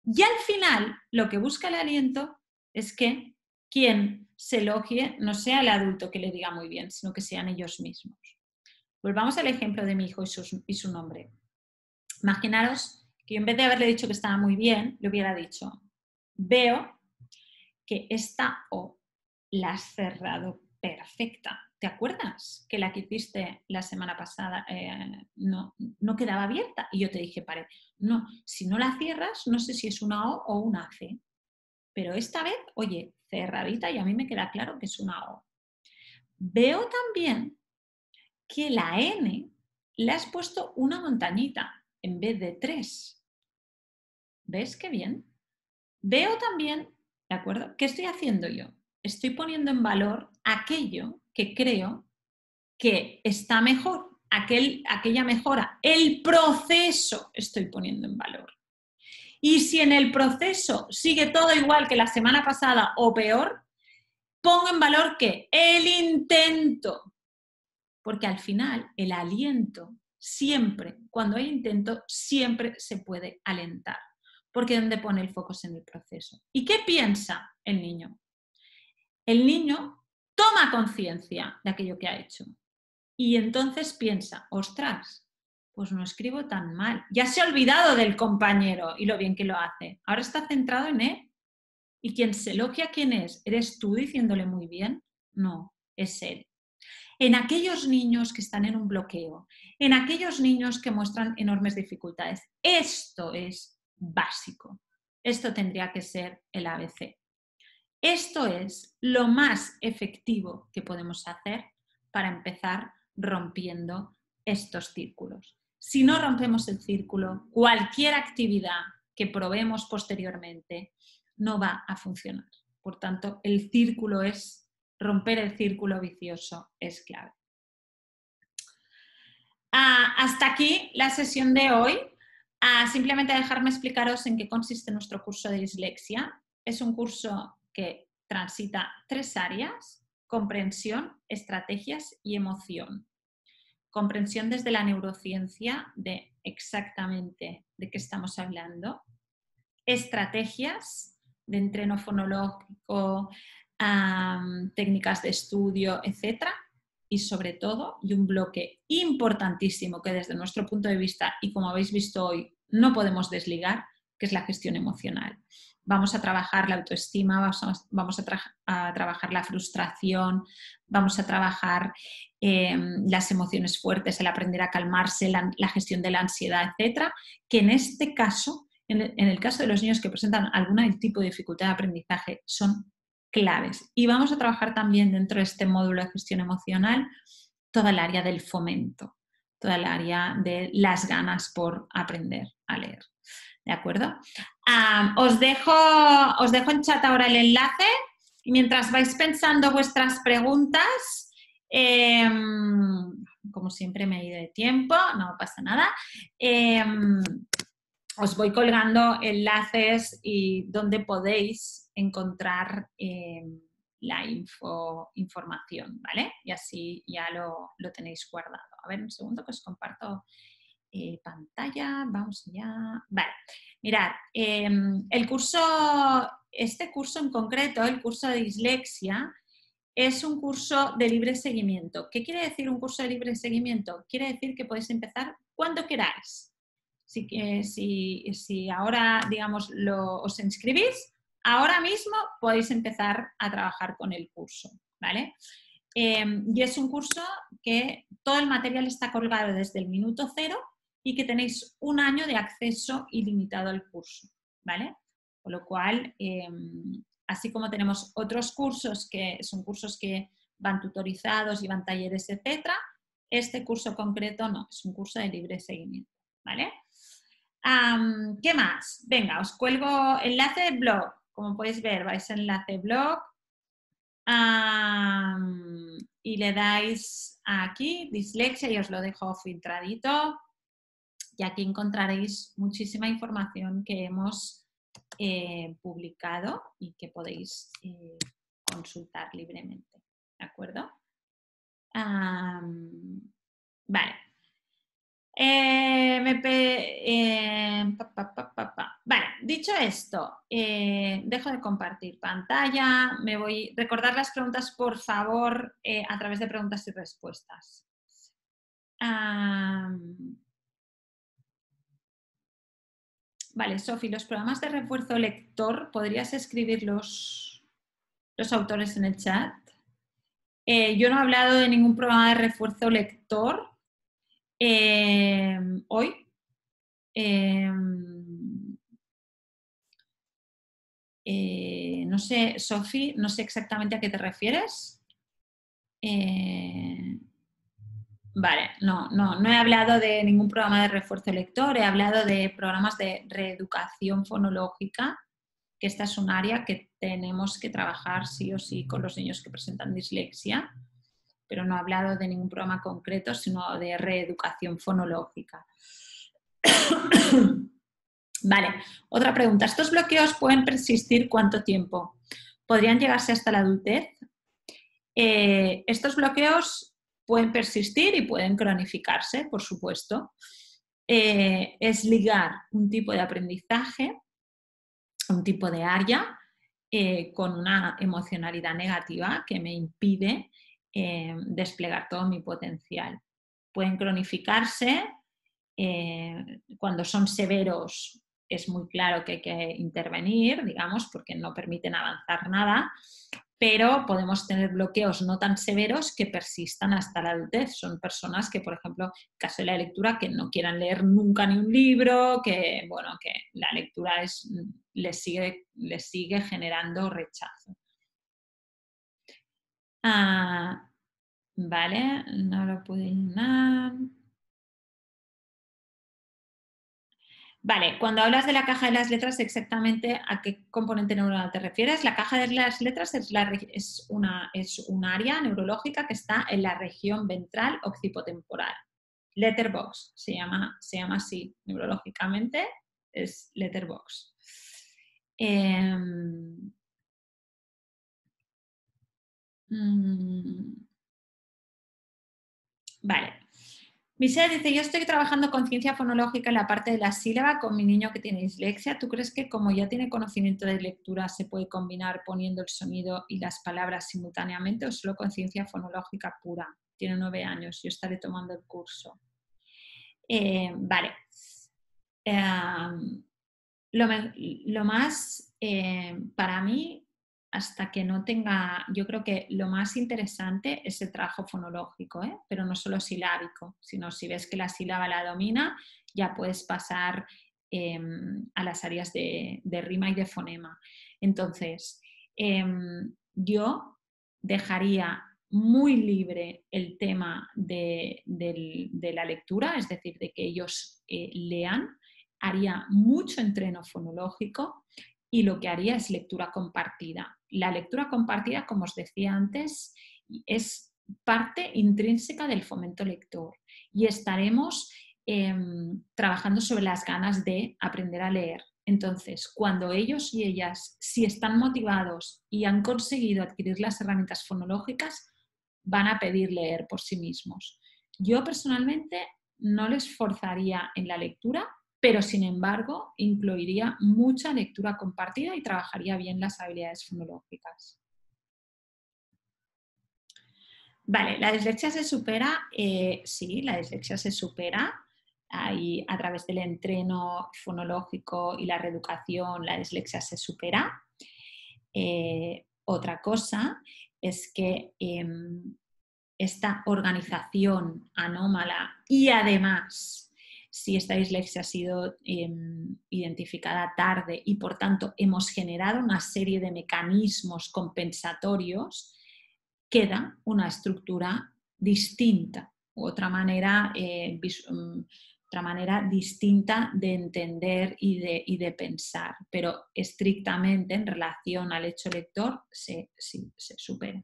Y al final, lo que busca el aliento es que quien se elogie no sea el adulto que le diga muy bien, sino que sean ellos mismos. Volvamos al ejemplo de mi hijo y su nombre. Imaginaros que en vez de haberle dicho que estaba muy bien, le hubiera dicho, veo que esta O la has cerrado perfecta. ¿Te acuerdas que la que hiciste la semana pasada no quedaba abierta? Y yo te dije, no, si no la cierras, no sé si es una O o una C. Pero esta vez, oye, cerradita y a mí me queda claro que es una O. Veo también que la N le has puesto una montañita en vez de 3. ¿Ves qué bien? Veo también, ¿de acuerdo? ¿Qué estoy haciendo yo? Estoy poniendo en valor aquello que creo que está mejor, aquella mejora, el proceso estoy poniendo en valor. Y si en el proceso sigue todo igual que la semana pasada o peor, pongo en valor que el intento, porque al final el aliento siempre, cuando hay intento, siempre se puede alentar, porque donde pone el foco es en el proceso. ¿Y qué piensa el niño? El niño toma conciencia de aquello que ha hecho y entonces piensa, ostras, pues no escribo tan mal. Ya se ha olvidado del compañero y lo bien que lo hace. Ahora está centrado en él. ¿Y quien se elogia quién es? ¿Eres tú diciéndole muy bien? No, es él. En aquellos niños que están en un bloqueo, en aquellos niños que muestran enormes dificultades, esto es básico. Esto tendría que ser el ABC. Esto es lo más efectivo que podemos hacer para empezar rompiendo estos círculos. Si no rompemos el círculo, cualquier actividad que probemos posteriormente no va a funcionar. Por tanto, romper el círculo vicioso es clave. Hasta aquí la sesión de hoy. Simplemente dejarme explicaros en qué consiste nuestro curso de dislexia. Es un curso que transita 3 áreas: comprensión, estrategias y emoción. Comprensión desde la neurociencia de exactamente de qué estamos hablando. Estrategias de entreno fonológico, técnicas de estudio, etc. Y sobre todo, y un bloque importantísimo que desde nuestro punto de vista, y como habéis visto hoy, no podemos desligar, que es la gestión emocional. Vamos a trabajar la autoestima, vamos a trabajar la frustración, vamos a trabajar las emociones fuertes, el aprender a calmarse, la gestión de la ansiedad, etc. Que en este caso, en el caso de los niños que presentan algún tipo de dificultad de aprendizaje, son claves. Y vamos a trabajar también dentro de este módulo de gestión emocional toda el área del fomento, toda el área de las ganas por aprender a leer. ¿De acuerdo? Os dejo en chat ahora el enlace y mientras vais pensando vuestras preguntas, como siempre me he ido de tiempo, no pasa nada, os voy colgando enlaces y donde podéis encontrar la información, ¿vale? Y así ya lo tenéis guardado. A ver, un segundo que os comparto pantalla. Vamos allá. Vale, mirad, este curso en concreto, el curso de dislexia, es un curso de libre seguimiento. ¿Qué quiere decir un curso de libre seguimiento? Quiere decir que podéis empezar cuando queráis. Si ahora, digamos, os inscribís, ahora mismo podéis empezar a trabajar con el curso, ¿vale? Y es un curso que todo el material está colgado desde el minuto 0 y que tenéis 1 año de acceso ilimitado al curso, ¿vale? Con lo cual, así como tenemos otros cursos que son cursos que van tutorizados y van talleres, etc., este curso concreto no, es un curso de libre seguimiento, ¿vale? ¿Qué más? Venga, os cuelgo enlace de blog. Como podéis ver, vais a enlace blog y le dais aquí, dislexia, y os lo dejo filtradito. Y aquí encontraréis muchísima información que hemos publicado y que podéis consultar libremente. ¿De acuerdo? Vale. Vale, dicho esto, dejo de compartir pantalla. Recordar las preguntas, por favor, a través de preguntas y respuestas. Vale, Sofi, los programas de refuerzo lector, ¿podrías escribir los autores en el chat? Yo no he hablado de ningún programa de refuerzo lector hoy. No sé, Sofi, no sé exactamente a qué te refieres. Vale, no he hablado de ningún programa de refuerzo lector, he hablado de programas de reeducación fonológica, que esta es un área que tenemos que trabajar sí o sí con los niños que presentan dislexia, pero no he hablado de ningún programa concreto, sino de reeducación fonológica. Vale, otra pregunta. ¿Estos bloqueos pueden persistir cuánto tiempo? ¿Podrían llegarse hasta la adultez? Estos bloqueos pueden persistir y pueden cronificarse, por supuesto. Es ligar un tipo de aprendizaje, un tipo de área, con una emocionalidad negativa que me impide desplegar todo mi potencial. Pueden cronificarse, cuando son severos es muy claro que hay que intervenir, digamos, porque no permiten avanzar nada, pero podemos tener bloqueos no tan severos que persistan hasta la adultez. Son personas que, por ejemplo, en el caso de la lectura, que no quieran leer nunca ni un libro, que, bueno, que la lectura les sigue generando rechazo. Ah, vale, no lo pude llenar. Vale, cuando hablas de la caja de las letras, exactamente a qué componente neuronal te refieres. La caja de las letras es un área neurológica que está en la región ventral occipotemporal. Letterbox se llama así neurológicamente, es letterbox. Vale. Michelle dice, yo estoy trabajando con ciencia fonológica en la parte de la sílaba con mi niño que tiene dislexia. ¿Tú crees que como ya tiene conocimiento de lectura se puede combinar poniendo el sonido y las palabras simultáneamente o solo con ciencia fonológica pura? Tiene 9 años, yo estaré tomando el curso. Vale. Lo más, para mí, hasta que no tenga, yo creo que lo más interesante es el trabajo fonológico, pero no solo silábico, sino si ves que la sílaba la domina, ya puedes pasar a las áreas de rima y de fonema. Entonces, yo dejaría muy libre el tema de la lectura, es decir, de que ellos lean, haría mucho entreno fonológico y lo que haría es lectura compartida. La lectura compartida, como os decía antes, es parte intrínseca del fomento lector y estaremos trabajando sobre las ganas de aprender a leer. Entonces, cuando ellos y ellas, si están motivados y han conseguido adquirir las herramientas fonológicas, van a pedir leer por sí mismos. Yo personalmente no les forzaría en la lectura, pero sin embargo incluiría mucha lectura compartida y trabajaría bien las habilidades fonológicas. Vale, ¿la dislexia se supera? Sí, la dislexia se supera. Ahí, a través del entreno fonológico y la reeducación, la dislexia se supera. Otra cosa es que esta organización anómala y además si esta dislexia ha sido identificada tarde y por tanto hemos generado una serie de mecanismos compensatorios, queda una estructura distinta, otra manera, otra manera distinta de entender y de pensar, pero estrictamente en relación al hecho lector sí, se supera.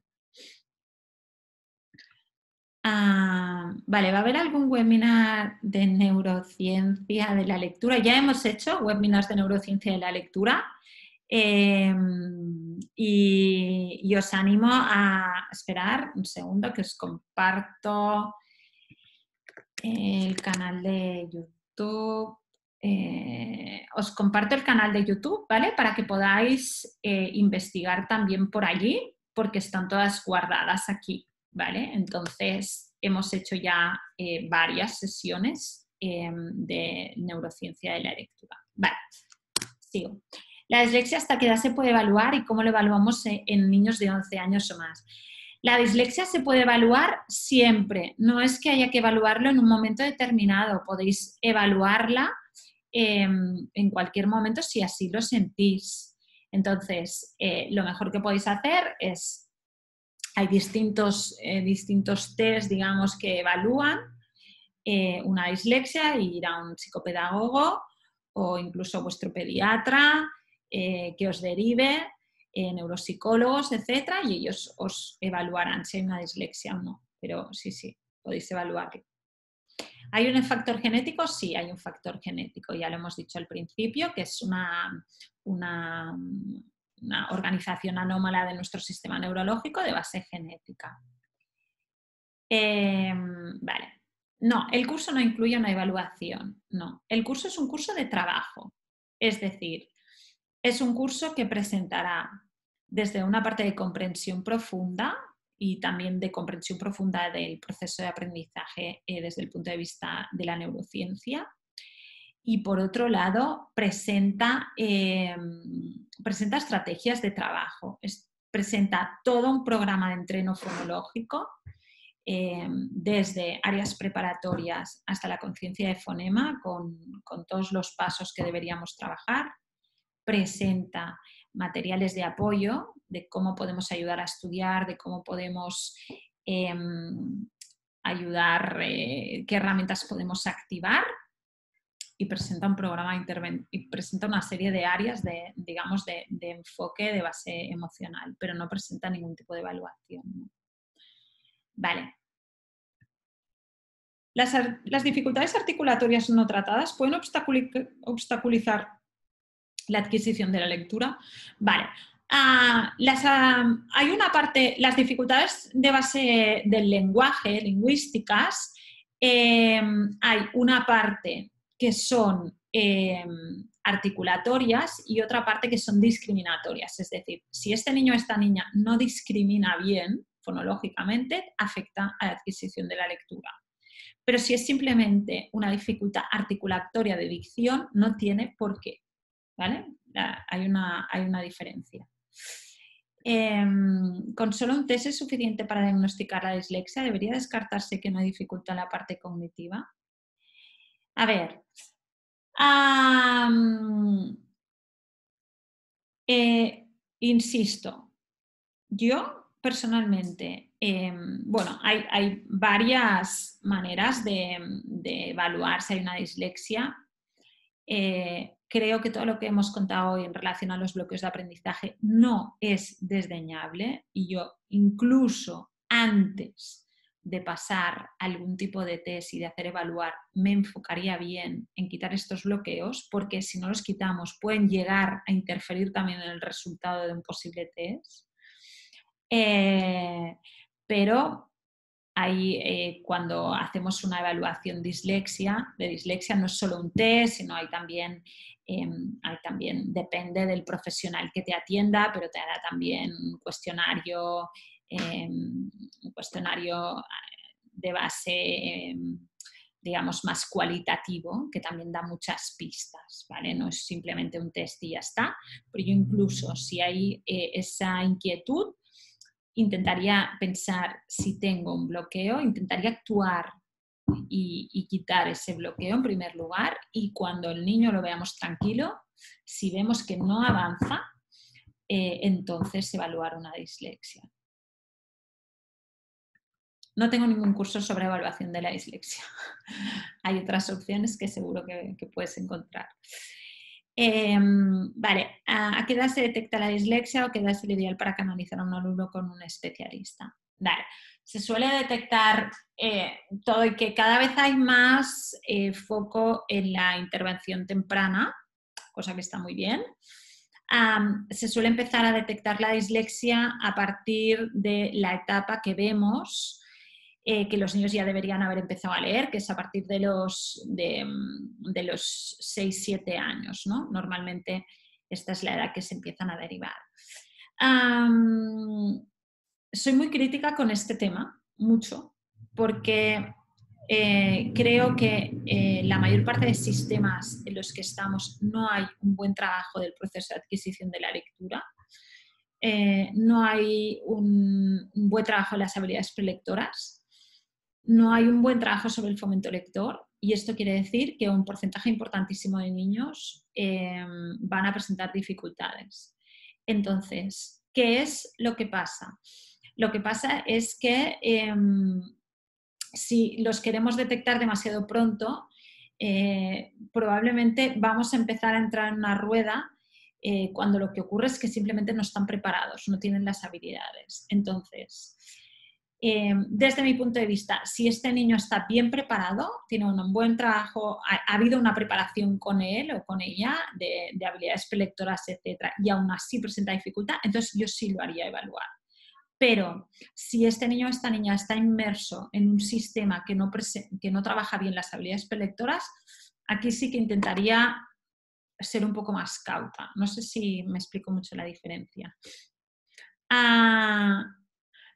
Vale, ¿va a haber algún webinar de neurociencia de la lectura? Ya hemos hecho webinars de neurociencia de la lectura y os animo a esperar un segundo que os comparto el canal de YouTube. Os comparto el canal de YouTube, ¿vale? Para que podáis investigar también por allí, porque están todas guardadas aquí, ¿vale? Entonces, hemos hecho ya varias sesiones de neurociencia de la lectura. Vale, sigo. La dislexia, ¿hasta qué edad se puede evaluar y cómo lo evaluamos en niños de 11 años o más? La dislexia se puede evaluar siempre, no es que haya que evaluarlo en un momento determinado, podéis evaluarla en cualquier momento si así lo sentís. Entonces, lo mejor que podéis hacer es, hay distintos test, digamos, que evalúan una dislexia y ir a un psicopedagogo o incluso vuestro pediatra que os derive, neuropsicólogos, etcétera, y ellos os evaluarán si hay una dislexia o no. Pero sí, podéis evaluarlo. ¿Hay un factor genético? Sí, hay un factor genético, ya lo hemos dicho al principio, que es una organización anómala de nuestro sistema neurológico de base genética. Vale. No, el curso no incluye una evaluación, no. El curso es un curso de trabajo, es decir, es un curso que presentará desde una parte de comprensión profunda y también de comprensión profunda del proceso de aprendizaje desde el punto de vista de la neurociencia. Y por otro lado, presenta estrategias de trabajo, presenta todo un programa de entreno fonológico desde áreas preparatorias hasta la conciencia de fonema con todos los pasos que deberíamos trabajar. Presenta materiales de apoyo de cómo podemos ayudar a estudiar, de cómo podemos ayudar, qué herramientas podemos activar, y presenta un programa y presenta una serie de áreas de, digamos, de enfoque de base emocional, pero no presenta ningún tipo de evaluación, ¿no? Vale. Las dificultades articulatorias no tratadas pueden obstaculizar la adquisición de la lectura. Vale. Hay una parte, las dificultades de base del lenguaje, lingüísticas, hay una parte que son articulatorias y otra parte que son discriminatorias. Es decir, si este niño o esta niña no discrimina bien fonológicamente, afecta a la adquisición de la lectura. Pero si es simplemente una dificultad articulatoria de dicción, no tiene por qué, ¿vale? Hay una diferencia. ¿Con solo un test es suficiente para diagnosticar la dislexia? ¿Debería descartarse que no hay dificultad en la parte cognitiva? A ver, insisto, yo personalmente, bueno, hay varias maneras de evaluar si hay una dislexia. Creo que todo lo que hemos contado hoy en relación a los bloqueos de aprendizaje no es desdeñable, y yo incluso antes de pasar algún tipo de test y de hacer evaluar, me enfocaría bien en quitar estos bloqueos, porque si no los quitamos pueden llegar a interferir también en el resultado de un posible test. Pero ahí, cuando hacemos una evaluación de dislexia no es solo un test, sino hay también, depende del profesional que te atienda, pero te hará también un cuestionario de base, digamos, más cualitativo, que también da muchas pistas, ¿vale? No es simplemente un test y ya está, pero yo incluso si hay esa inquietud, intentaría pensar si tengo un bloqueo, intentaría actuar y quitar ese bloqueo en primer lugar, y cuando el niño lo veamos tranquilo, si vemos que no avanza, entonces evaluar una dislexia. No tengo ningún curso sobre evaluación de la dislexia. Hay otras opciones que seguro que puedes encontrar. Vale, ¿a qué edad se detecta la dislexia o qué edad es el ideal para canalizar a un alumno con un especialista? Vale, se suele detectar todo, y que cada vez hay más foco en la intervención temprana, cosa que está muy bien. Se suele empezar a detectar la dislexia a partir de la etapa que vemos que los niños ya deberían haber empezado a leer, que es a partir de los 6-7 años, ¿no? Normalmente esta es la edad que se empiezan a derivar. Soy muy crítica con este tema, mucho, porque creo que la mayor parte de sistemas en los que estamos no hay un buen trabajo del proceso de adquisición de la lectura. No hay un buen trabajo en las habilidades prelectoras, no hay un buen trabajo sobre el fomento lector, y esto quiere decir que un porcentaje importantísimo de niños van a presentar dificultades. Entonces, ¿qué es lo que pasa? Lo que pasa es que si los queremos detectar demasiado pronto, probablemente vamos a empezar a entrar en una rueda cuando lo que ocurre es que simplemente no están preparados, no tienen las habilidades. Entonces, desde mi punto de vista, si este niño está bien preparado, tiene un buen trabajo, ha habido una preparación con él o con ella de habilidades prelectoras, etcétera, y aún así presenta dificultad, entonces yo sí lo haría evaluar. Pero si este niño o esta niña está inmerso en un sistema que no trabaja bien las habilidades prelectoras, aquí sí que intentaría ser un poco más cauta. No sé si me explico mucho la diferencia.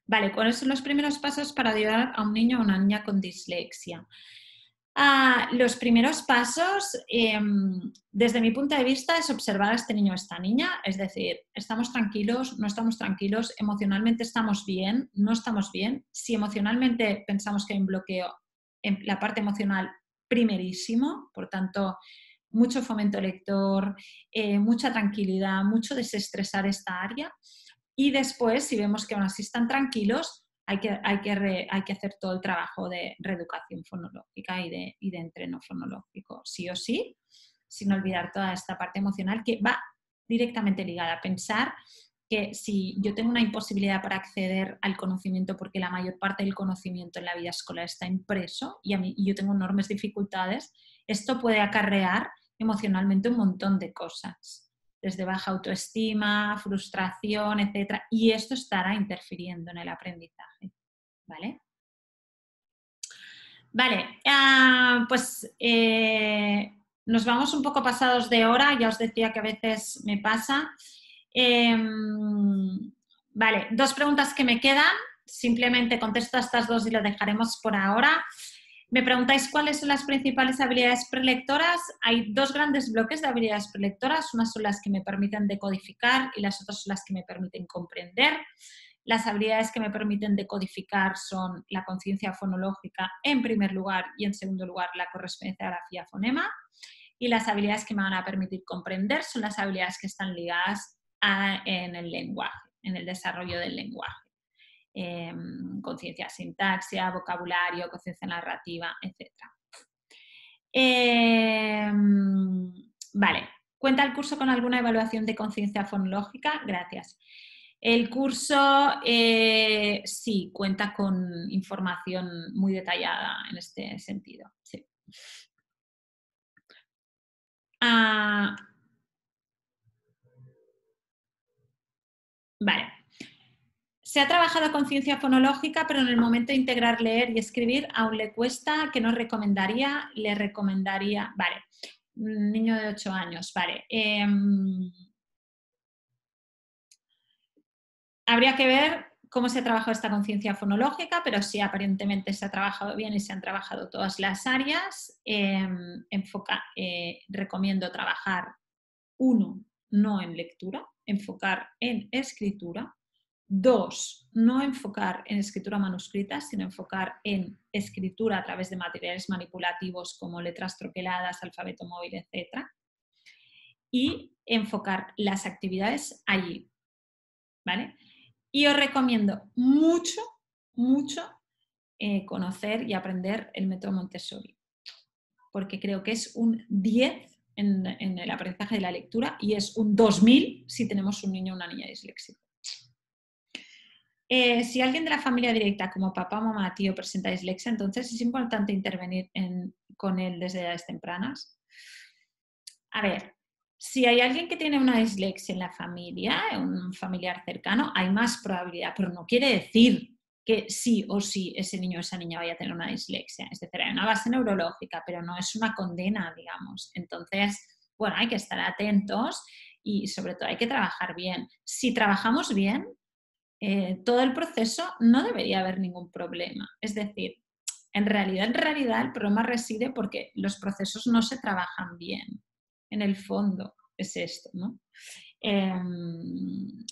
Vale, ¿cuáles son los primeros pasos para ayudar a un niño o una niña con dislexia? Los primeros pasos, desde mi punto de vista, es observar a este niño o esta niña, es decir, ¿estamos tranquilos? ¿No estamos tranquilos? ¿Emocionalmente estamos bien? ¿No estamos bien? Si emocionalmente pensamos que hay un bloqueo en la parte emocional, primerísimo, por tanto, mucho fomento lector, mucha tranquilidad, mucho desestresar esta área. Y después, si vemos que aún así están tranquilos, hay que hacer todo el trabajo de reeducación fonológica y de entreno fonológico, sí o sí, sin olvidar toda esta parte emocional que va directamente ligada a pensar que si yo tengo una imposibilidad para acceder al conocimiento porque la mayor parte del conocimiento en la vida escolar está impreso y yo tengo enormes dificultades, esto puede acarrear emocionalmente un montón de cosas, desde baja autoestima, frustración, etcétera, y esto estará interfiriendo en el aprendizaje, ¿vale? Vale, pues nos vamos un poco pasados de hora, ya os decía que a veces me pasa. Vale, 2 preguntas que me quedan, simplemente contesto a estas 2 y lo dejaremos por ahora. Me preguntáis cuáles son las principales habilidades prelectoras. Hay 2 grandes bloques de habilidades prelectoras, unas son las que me permiten decodificar y las otras son las que me permiten comprender. Las habilidades que me permiten decodificar son la conciencia fonológica en primer lugar y en segundo lugar la correspondencia grafía-fonema. Y las habilidades que me van a permitir comprender son las habilidades que están ligadas en el lenguaje, en el desarrollo del lenguaje. Conciencia sintaxia, vocabulario, conciencia narrativa, etc. Vale, ¿cuenta el curso con alguna evaluación de conciencia fonológica? Gracias. El curso sí, cuenta con información muy detallada en este sentido. Sí. Vale. Se ha trabajado conciencia fonológica, pero en el momento de integrar leer y escribir aún le cuesta. ¿Qué nos recomendaría? Le recomendaría, vale, un niño de 8 años, vale. Habría que ver cómo se ha trabajado esta conciencia fonológica, pero sí, aparentemente se ha trabajado bien y se han trabajado todas las áreas. Recomiendo trabajar, 1, no en lectura, enfocar en escritura. 2, no enfocar en escritura manuscrita, sino enfocar en escritura a través de materiales manipulativos como letras troqueladas, alfabeto móvil, etc. Y enfocar las actividades allí, ¿vale? Y os recomiendo mucho, mucho conocer y aprender el método Montessori, porque creo que es un 10 en el aprendizaje de la lectura y es un 2000 si tenemos un niño o una niña disléxico. Si alguien de la familia directa, como papá, mamá, tío, presenta dislexia, entonces es importante intervenir con él desde edades tempranas. A ver, si hay alguien que tiene una dislexia en la familia, un familiar cercano, hay más probabilidad, pero no quiere decir que sí o sí ese niño o esa niña vaya a tener una dislexia. Es decir, hay una base neurológica, pero no es una condena, digamos. Entonces, bueno, hay que estar atentos y sobre todo hay que trabajar bien. Si trabajamos bien, todo el proceso no debería haber ningún problema. Es decir, en realidad el problema reside porque los procesos no se trabajan bien. En el fondo es esto, ¿no?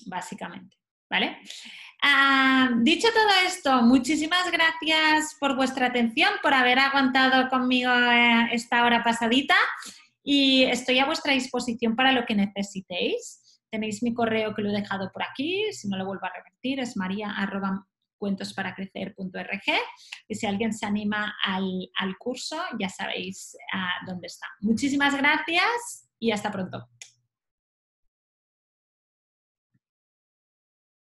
Básicamente, ¿vale? Dicho todo esto, muchísimas gracias por vuestra atención, por haber aguantado conmigo esta hora pasadita y estoy a vuestra disposición para lo que necesitéis. Tenéis mi correo que lo he dejado por aquí, si no lo vuelvo a repetir, es maria@cuentosparacrecer.org y si alguien se anima al curso ya sabéis dónde está. Muchísimas gracias y hasta pronto.